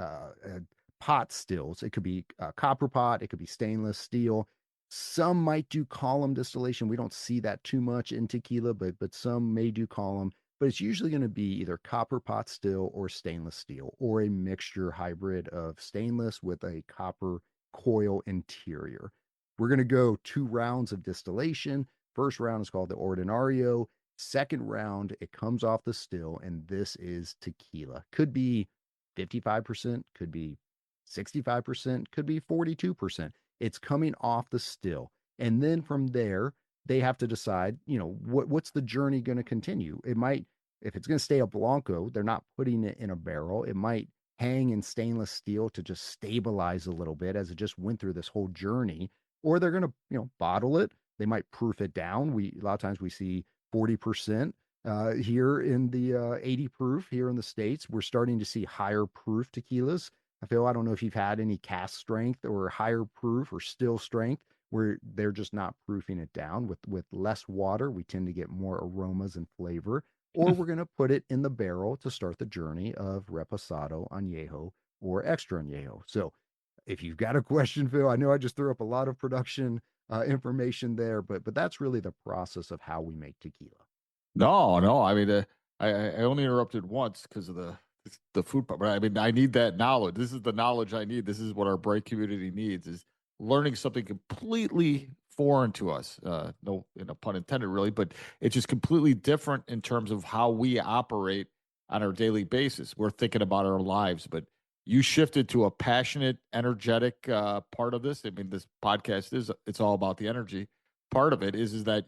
pot stills. It could be copper pot, it could be stainless steel. Some might do column distillation. We don't see that too much in tequila, but some may do column. But it's usually going to be either copper pot still or stainless steel, or a mixture hybrid of stainless with a copper coil interior. We're going to go 2 rounds of distillation. First round is called the Ordinario. Second round, it comes off the still, and this is tequila. Could be 55%, could be 65%, could be 42%. It's coming off the still. And then from there, they have to decide, what's the journey going to continue? It might, if it's going to stay a Blanco, they're not putting it in a barrel. It might hang in stainless steel to just stabilize a little bit as it just went through this whole journey. Or they're going to, bottle it. They might proof it down. A lot of times we see 40% here in the 80 proof here in the States. We're starting to see higher proof tequilas. I don't know if you've had any cast strength or higher proof or still strength where they're just not proofing it down with less water. We tend to get more aromas and flavor. Or we're going to put it in the barrel to start the journey of reposado, añejo, or extra añejo. So if you've got a question, Phil, I know I just threw up a lot of production information there, but that's really the process of how we make tequila. No, no. I mean, I only interrupted once because of the food part, but I mean, I need that knowledge. This is the knowledge I need. This is what our break community needs: is learning something completely foreign to us. No, pun intended, really, but it's just completely different in terms of how we operate on our daily basis. We're thinking about our lives, but you shifted to a passionate, energetic part of this. I mean, this podcast it's all about the energy. Part of it is that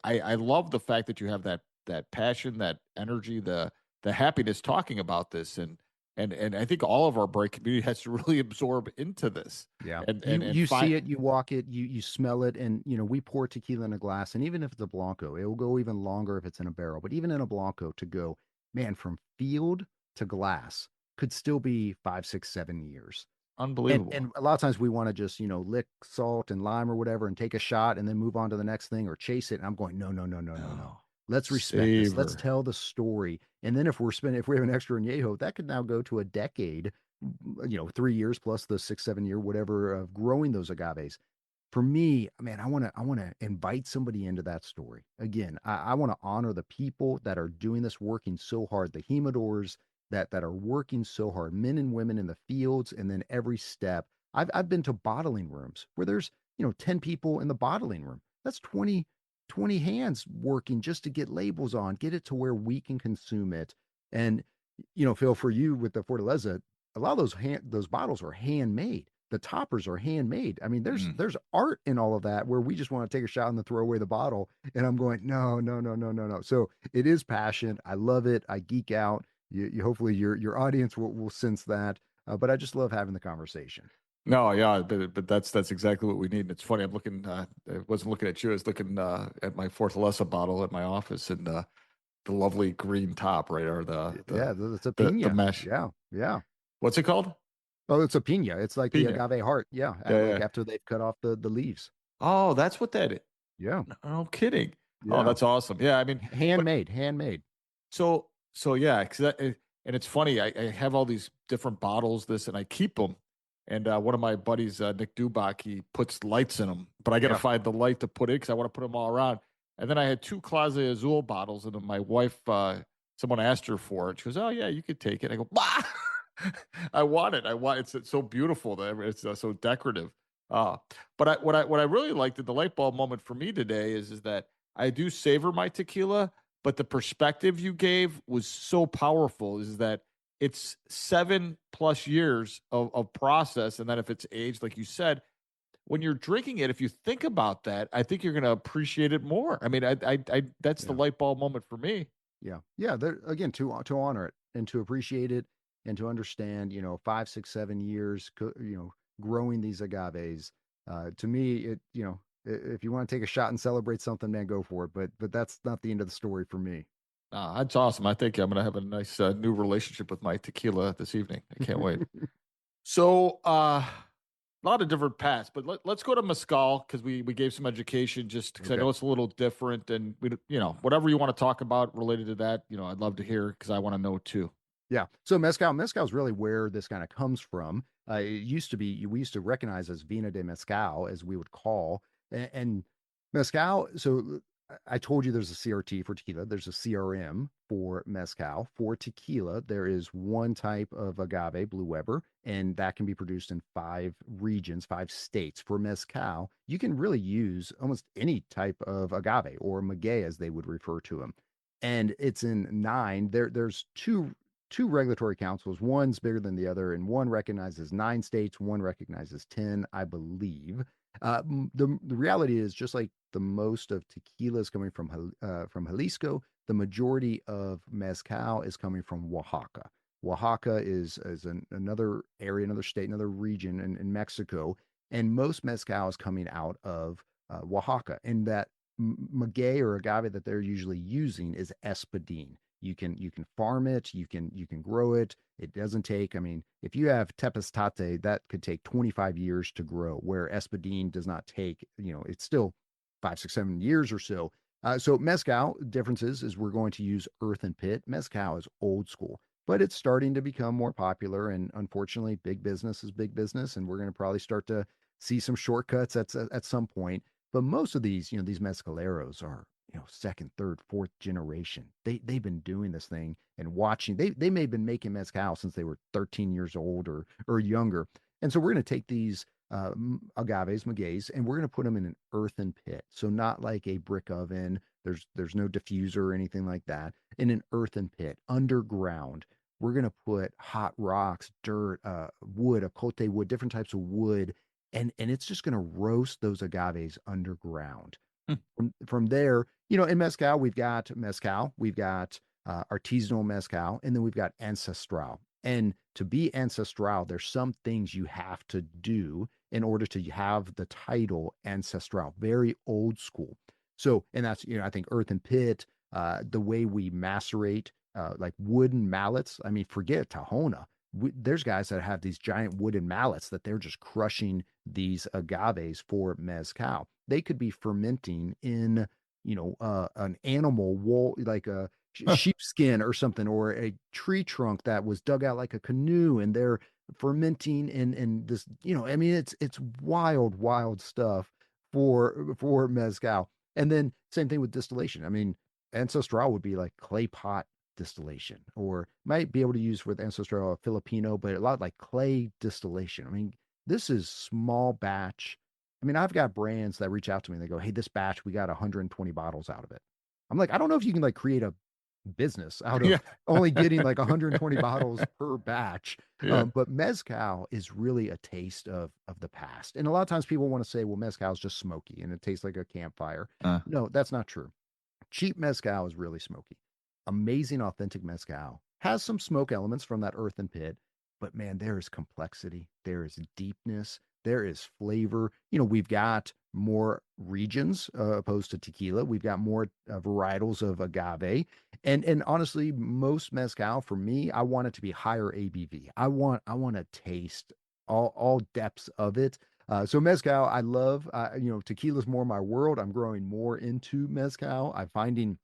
I love the fact that you have that passion, that energy, the happiness talking about this, and I think all of our break community has to really absorb into this. Yeah. And You see find it, you walk it, you smell it, and we pour tequila in a glass, and even if it's a Blanco, it will go even longer if it's in a barrel. But even in a Blanco to go, man, from field to glass could still be 5, 6, 7 years. And unbelievable. a lot of times we want to just, lick salt and lime or whatever and take a shot and then move on to the next thing or chase it. And I'm going, no, no, no, no, no, no. No, Let's respect this. Let's savor. tell the story. And then if we have an extra añejo, that could now go to a decade, 3 years plus the 6, 7 year, whatever of growing those agaves. For me, man, I want to invite somebody into that story. Again, I want to honor the people that are doing this, working so hard, the humidors that are working so hard, men and women in the fields, and then every step. I've been to bottling rooms where there's 10 people in the bottling room. That's 20 hands working just to get labels on, get it to where we can consume it. And Phil, for you with the Fortaleza, a lot of those bottles are handmade. The toppers are handmade. I mean, Mm. there's art in all of that where we just want to take a shot and then throw away the bottle. And I'm going, no, no, no, no, no, no. So it is passion. I love it. I geek out. Hopefully your audience will sense that. But I just love having the conversation. No, yeah, but that's exactly what we need. And it's funny. I'm looking. I wasn't looking at you. I was looking at my Fortaleza bottle at my office, and the lovely green top, right, or Yeah, it's a the pina. mesh. Yeah, yeah. What's it called? Oh, it's a pina. It's like the Pina. agave heart. Yeah, Yeah, like yeah. after they've cut off the leaves. Oh, that's what that is. Yeah, No kidding. Oh, yeah. that's awesome. Yeah, I mean, but Handmade, handmade. so yeah, and it's funny. I have all these different bottles, this, and I keep them. And one of my buddies, Nick Dubach, he puts lights in them, but I got to Yeah. find the light to put in because I want to put them all around. And then I had two Clase Azul bottles, and my wife, someone asked her for it. She goes, "Oh yeah, you could take it." I go, "Bah!" I want it. I want it's so beautiful that it's so decorative. Uh, but what I really liked at the light bulb moment for me today is that I do savor my tequila, but the perspective you gave was so powerful. Is that it's 7+ years of process, and then if it's aged, like you said, when you're drinking it, if you think about that, I think you're going to appreciate it more. I mean, I that's the Yeah. light bulb moment for me. Yeah. Yeah. There again to honor it and to appreciate it and to understand, 5, 6, 7 years, growing these agaves. To me, if you want to take a shot and celebrate something, man, go for it. But that's not the end of the story for me. That's awesome. I think I'm going to have a nice new relationship with my tequila this evening. I can't wait. So, a lot of different paths, but let's go to Mescal because we gave some education just because I Okay. know it's a little different, and whatever you want to talk about related to that, I'd love to hear because I want to know too. Yeah. So mezcal is really where this kind of comes from. It used to be we used to recognize as vina de mezcal, as we would call, and mezcal. So I told you there's a CRT for tequila. There's a CRM for mezcal. For tequila, there is one type of agave, Blue Weber, and that can be produced in 5 regions, 5 states. For mezcal, you can really use almost any type of agave or maguey, as they would refer to them, and it's in 9. There's two regulatory councils. One's bigger than the other, and one recognizes 9 states, one recognizes 10, I believe. The reality is, just like the most of tequila is coming from Jalisco, the majority of mezcal is coming from Oaxaca. Oaxaca is another area, another state, another region in Mexico, and most mezcal is coming out of Oaxaca. And that maguey or agave that they're usually using is espadín. You can farm it, you can grow it. It doesn't take, I mean, if you have tepestate, that could take 25 years to grow, where espadín does not take, it's still 5, 6, 7 years or so. So mezcal differences is we're going to use earth and pit. Mezcal is old school, but it's starting to become more popular. And unfortunately, big business is big business, and we're going to probably start to see some shortcuts at some point. But most of these mezcaleros are, second, third, fourth generation. They've been doing this thing and watching. They may have been making mezcal since they were 13 years old or younger. And so we're going to take these agaves, magueys, and we're going to put them in an earthen pit. So not like a brick oven. There's no diffuser or anything like that. In an earthen pit underground, we're going to put hot rocks, dirt, wood, ocote wood, different types of wood, and it's just going to roast those agaves underground. Hmm. From there, in mezcal, we've got artisanal mezcal, and then we've got ancestral. And to be ancestral, there's some things you have to do in order to have the title ancestral, very old school. So, and that's, I think earth and pit, the way we macerate, like wooden mallets. I mean, forget Tahona. There's guys that have these giant wooden mallets that they're just crushing these agaves for mezcal. They could be fermenting in, an animal wool, like a sheepskin or something, or a tree trunk that was dug out like a canoe, and they're fermenting in this, I mean, it's wild, wild stuff for mezcal. And then same thing with distillation. I mean, ancestral would be like clay pot distillation, or might be able to use with ancestral Filipino, but a lot like clay distillation. I mean, this is small batch. I mean, I've got brands that reach out to me and they go, "Hey, this batch, we got 120 bottles out of it." I'm like, I don't know if you can like create a business out Yeah. of only getting like 120 bottles per batch. Yeah. But mezcal is really a taste of the past. And a lot of times people want to say, well, mezcal is just smoky and it tastes like a campfire. Uh, No, that's not true. Cheap mezcal is really smoky. Amazing, authentic mezcal has some smoke elements from that earthen pit, but man, there is complexity, there is deepness, there is flavor. We've got more regions opposed to tequila. We've got more varietals of agave, and honestly, most mezcal for me, I want it to be higher ABV. I want to taste all depths of it. So mezcal, I love. Tequila's more my world. I'm growing more into mezcal. I'm finding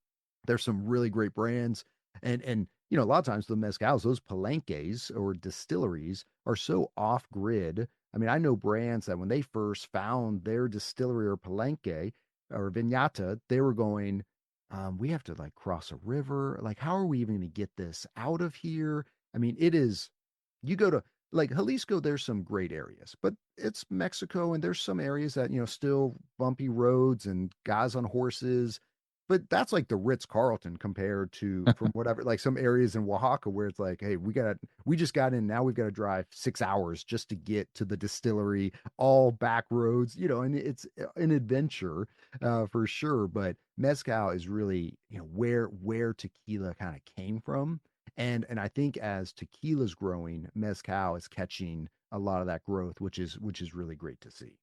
there's some really great brands, and a lot of times the mezcals, those palenques or distilleries, are so off grid. I mean, I know brands that when they first found their distillery or palenque or viñata, they were going, we have to like cross a river. Like, how are we even going to get this out of here? I mean, it is, you go to like Jalisco, there's some great areas, but it's Mexico, and there's some areas that, still bumpy roads and guys on horses. But that's like the Ritz Carlton compared to, from whatever, like some areas in Oaxaca where it's like, hey, we just got in. Now we've got to drive 6 hours just to get to the distillery, all back roads, and it's an adventure for sure. But mezcal is really, where tequila kind of came from. And I think as tequila's growing, mezcal is catching a lot of that growth, which is really great to see.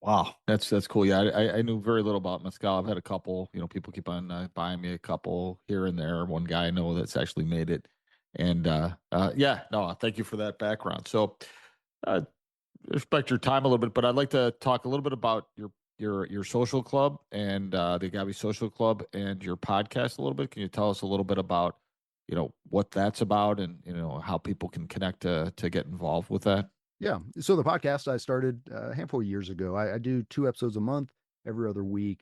wow, that's cool. Yeah, I knew very little about mezcal. I've had a couple. People keep on buying me a couple here and there. One guy I know that's actually made it, and yeah, no, thank you for that background. So, uh, respect your time a little bit, but I'd like to talk a little bit about your social club and the Agave Social Club and your podcast a little bit. Can you tell us a little bit about what that's about and, how people can connect to get involved with that? Yeah. So the podcast I started a handful of years ago. I do 2 episodes a month, every other week.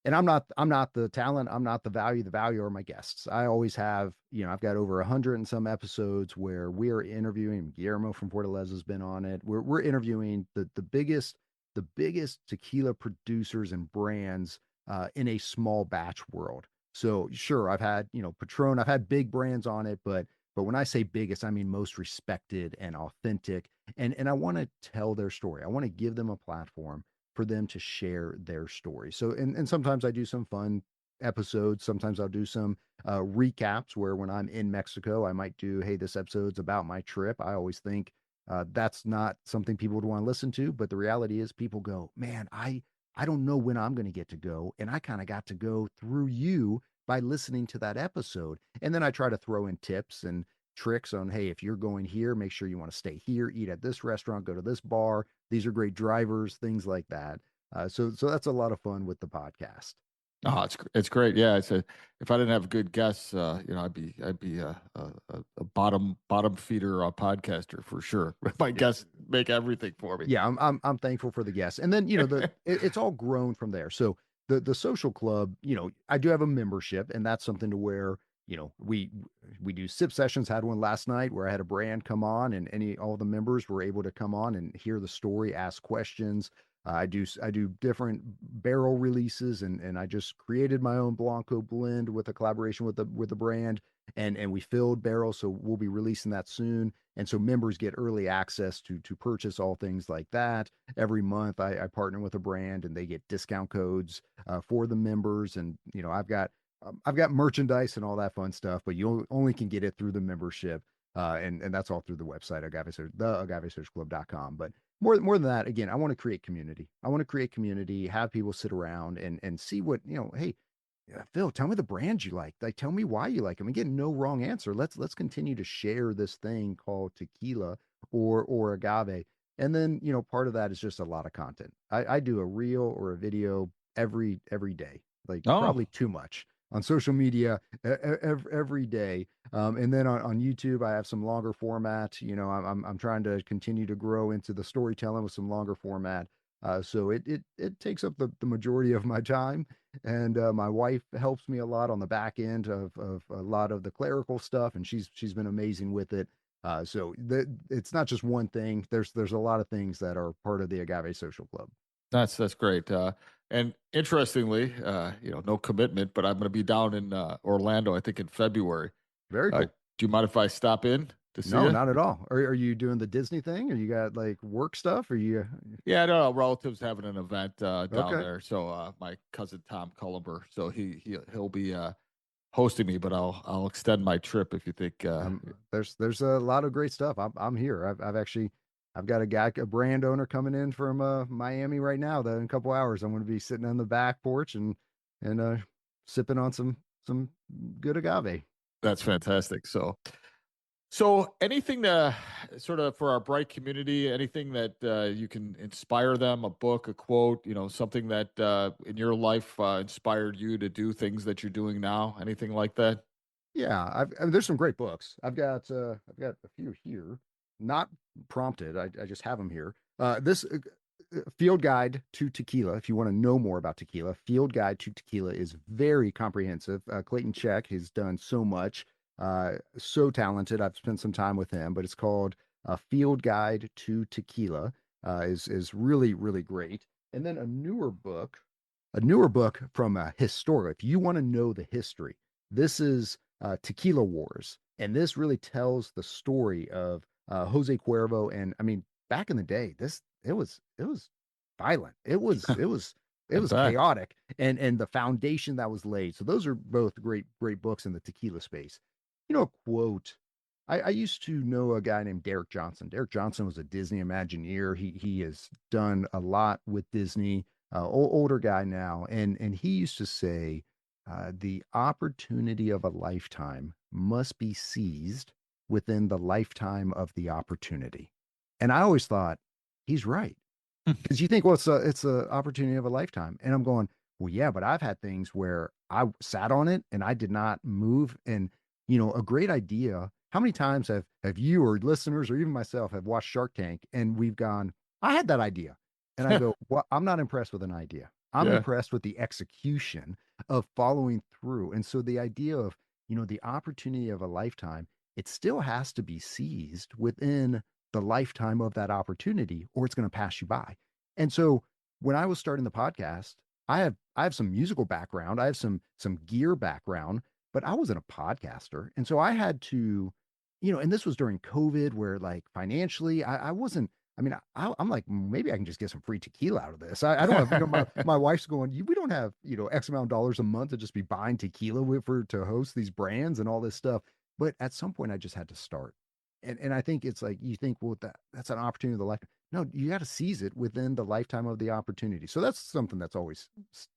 And I'm not the talent. I'm not the value. The value are my guests. I always have, I've got over 100 and some episodes where we are interviewing. Guillermo from Fortaleza has been on it. We're interviewing the biggest tequila producers and brands in a small batch world. So sure, I've had, Patron, I've had big brands on it, but when I say biggest, I mean most respected and authentic. And I want to tell their story. I want to give them a platform for them to share their story. So and sometimes I do some fun episodes. Sometimes I'll do some recaps where when I'm in Mexico, I might do, hey, this episode's about my trip. I always think that's not something people would want to listen to, but the reality is people go, man, I don't know when I'm going to get to go, and I kind of got to go through you by listening to that episode. And then I try to throw in tips and tricks on, hey, if you're going here, make sure you want to stay here, eat at this restaurant, go to this bar. These are great drivers, things like that. So that's a lot of fun with the podcast. Oh, it's great. Yeah, if I didn't have good guests, I'd be a bottom feeder podcaster for sure. My Yeah. guests make everything for me. Yeah, I'm thankful for the guests. And then, it's all grown from there. So the social club, I do have a membership, and that's something to where, we do sip sessions. Had one last night where I had a brand come on, and all the members were able to come on and hear the story, ask questions. I do different barrel releases, and I just created my own Blanco blend with a collaboration with the brand, and we filled barrels. So we'll be releasing that soon. And so members get early access to purchase all things like that. Every month I partner with a brand, and they get discount codes for the members. And I've got merchandise and all that fun stuff, but you only can get it through the membership. And that's all through the website, the agavesocialclub.com. But more than that, again, I want to create community. I want to create community, have people sit around and see what, hey, yeah, Phil, tell me the brands you like. Like, tell me why you like them. And get no wrong answer. Let's continue to share this thing called tequila or agave. And then, part of that is just a lot of content. I do a reel or a video every day, like Oh, probably too much on social media every day. And then on YouTube, I have some longer format. I'm trying to continue to grow into the storytelling with some longer format. So it takes up the majority of my time, and my wife helps me a lot on the back end of a lot of the clerical stuff, and she's been amazing with it. It's not just one thing. There's a lot of things that are part of the Agave Social Club. that's great. And interestingly, no commitment, but I'm going to be down in Orlando, I think in February. Very cool. Do you mind if I stop in to see No, you? not at all. Are you doing the Disney thing? Or you got like work stuff? Or you Yeah, no, relatives having an event down okay? there. So my cousin Tom Culliver, so he'll be hosting me, but I'll extend my trip if you think. There's a lot of great stuff. I'm here. I've got a brand owner coming in from Miami right now. That in a couple hours I'm going to be sitting on the back porch and sipping on some good agave. That's fantastic. So anything to sort of for our bright community, anything that you can inspire them, a book, a quote, something that in your life inspired you to do things that you're doing now, anything like that? Yeah, there's some great books. I've got a few here, not prompted. I just have them here. This Field Guide to Tequila. If you want to know more about tequila, Field Guide to Tequila is very comprehensive. Clayton Check has done so much, so talented. I've spent some time with him, but it's called Field Guide to Tequila. Is really really great. And then a newer book from historical. If you want to know the history, this is Tequila Wars, and this really tells the story of Jose Cuervo. And I mean, back in the day, it was violent. It I was bet. chaotic, and the foundation that was laid. So those are both great books in the tequila space. A quote. I used to know a guy named Derek Johnson. Derek Johnson was a Disney Imagineer. He has done a lot with Disney. Older guy now, and he used to say, the opportunity of a lifetime must be seized within the lifetime of the opportunity. And I always thought he's right, because you think, well, it's a opportunity of a lifetime, and I'm going, well, yeah, but I've had things where I sat on it and I did not move, and a great idea. How many times have you or listeners or even myself have watched Shark Tank and we've gone, I had that idea. And I go, well, I'm not impressed with an idea. I'm Yeah. impressed with the execution of following through. And so the idea of, the opportunity of a lifetime, it still has to be seized within the lifetime of that opportunity, or it's going to pass you by. And so when I was starting the podcast, I have some musical background, I have some gear background, but I wasn't a podcaster. And so I had to, and this was during COVID where like financially I wasn't, I mean, I'm like, maybe I can just get some free tequila out of this. I don't have, my wife's going, we don't have, X amount of dollars a month to just be buying tequila to host these brands and all this stuff. But at some point I just had to start. And I think it's like, you think, well, that's an opportunity of the life. No, you got to seize it within the lifetime of the opportunity. So that's something that's always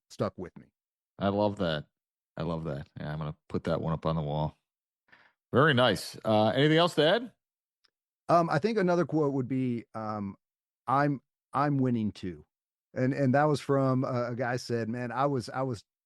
stuck with me. I love that. I love that. Yeah, I'm gonna put that one up on the wall. Very nice. Anything else to add? I think another quote would be, "I'm I'm winning too," and that was from a guy said, "Man, I was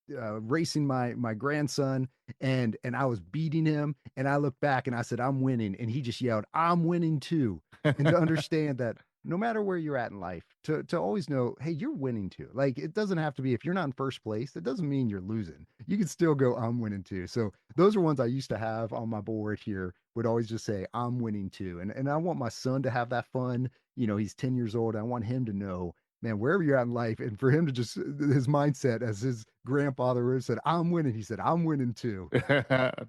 racing my grandson and I was beating him, and I looked back and I said, I'm winning," and he just yelled, "I'm winning too," and to understand that no matter where you're at in life, to always know, hey, you're winning too. Like it doesn't have to be if you're not in first place, it doesn't mean you're losing. You can still go, I'm winning too. So those are ones I used to have on my board here, would always just say, I'm winning too. And I want my son to have that fun. He's 10 years old. I want him to know, man, wherever you're at in life, and for him to just his mindset as his grandfather said, I'm winning. He said, I'm winning too.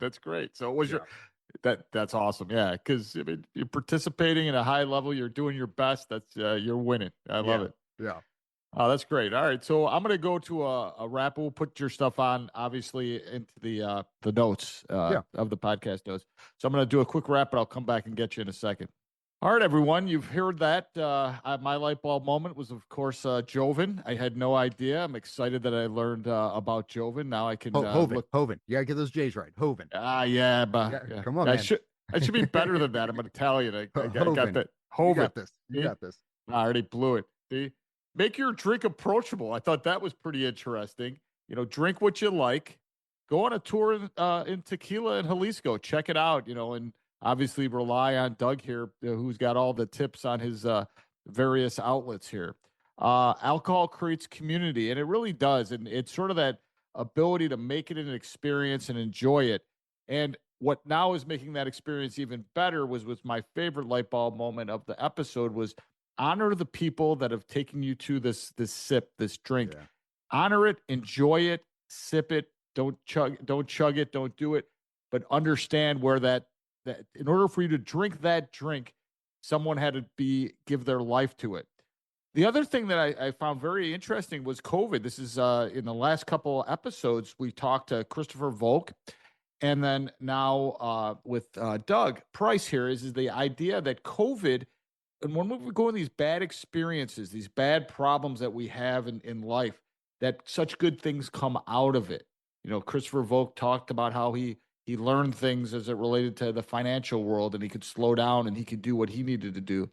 That's great. So it was Yeah. that's awesome. Yeah, because I mean, you're participating at a high level. You're doing your best. That's you're winning. I love Yeah. it. Yeah. Oh, that's great. All right, so I'm gonna go to a wrap. We'll put your stuff on, obviously, into the notes Yeah. of the podcast notes. So I'm gonna do a quick wrap, but I'll come back and get you in a second. All right, everyone, you've heard that. My light bulb moment was, of course, Joven. I had no idea. I'm excited that I learned about Joven. Now I can Hoven. look. Hoven. You gotta get those J's right. Hoven. Yeah, but Yeah. yeah, Come on, I man. should I should be better than that. I'm an Italian. I got Hoven. that. You Hoven. got this. You See? got this. I already blew it. See? Make your drink approachable. I thought that was pretty interesting. Drink what you like. Go on a tour in Tequila and Jalisco. Check it out. And obviously rely on Doug here, who's got all the tips on his various outlets here. Alcohol creates community, and it really does. And it's sort of that ability to make it an experience and enjoy it. And what now is making that experience even better was my favorite light bulb moment of the episode was honor the people that have taken you to this sip, this drink. Yeah. Honor it, enjoy it, sip it, don't chug it, don't do it, but understand where that in order for you to drink that drink, someone had to give their life to it. The other thing that I found very interesting was COVID. This is in the last couple episodes, we talked to Christopher Volk, and then now with Doug Price here is the idea that COVID, and when we go in these bad experiences, these bad problems that we have in life, that such good things come out of it. Christopher Volk talked about how he learned things as it related to the financial world, and he could slow down and he could do what he needed to do.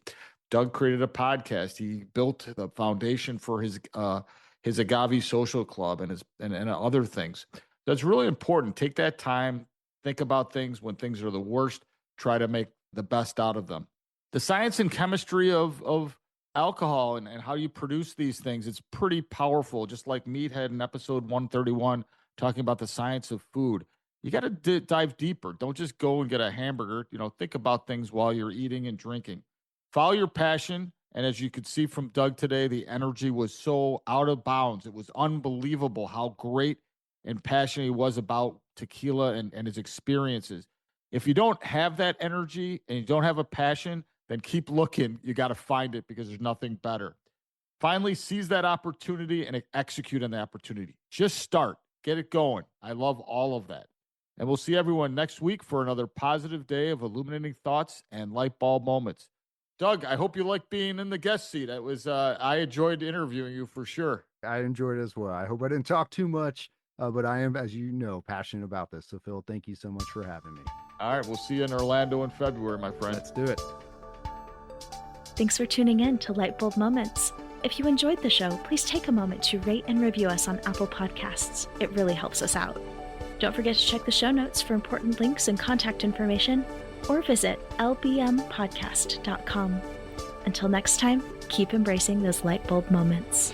Doug created a podcast. He built the foundation for his Agave Social Club and other things. That's really important. Take that time, think about things when things are the worst, try to make the best out of them. The science and chemistry of alcohol and how you produce these things, it's pretty powerful. Just like Meat had in episode 131 talking about the science of food. You got to dive deeper. Don't just go and get a hamburger. Think about things while you're eating and drinking. Follow your passion. And as you could see from Doug today, the energy was so out of bounds. It was unbelievable how great and passionate he was about tequila and his experiences. If you don't have that energy and you don't have a passion, then keep looking. You got to find it because there's nothing better. Finally, seize that opportunity and execute on the opportunity. Just start. Get it going. I love all of that. And we'll see everyone next week for another positive day of illuminating thoughts and light bulb moments. Doug, I hope you like being in the guest seat. I enjoyed interviewing you for sure. I enjoyed it as well. I hope I didn't talk too much, but I am, as you know, passionate about this. So, Phil, thank you so much for having me. All right, we'll see you in Orlando in February, my friend. Let's do it. Thanks for tuning in to Lightbulb Moments. If you enjoyed the show, please take a moment to rate and review us on Apple Podcasts. It really helps us out. Don't forget to check the show notes for important links and contact information, or visit lbmpodcast.com. Until next time, keep embracing those light bulb moments.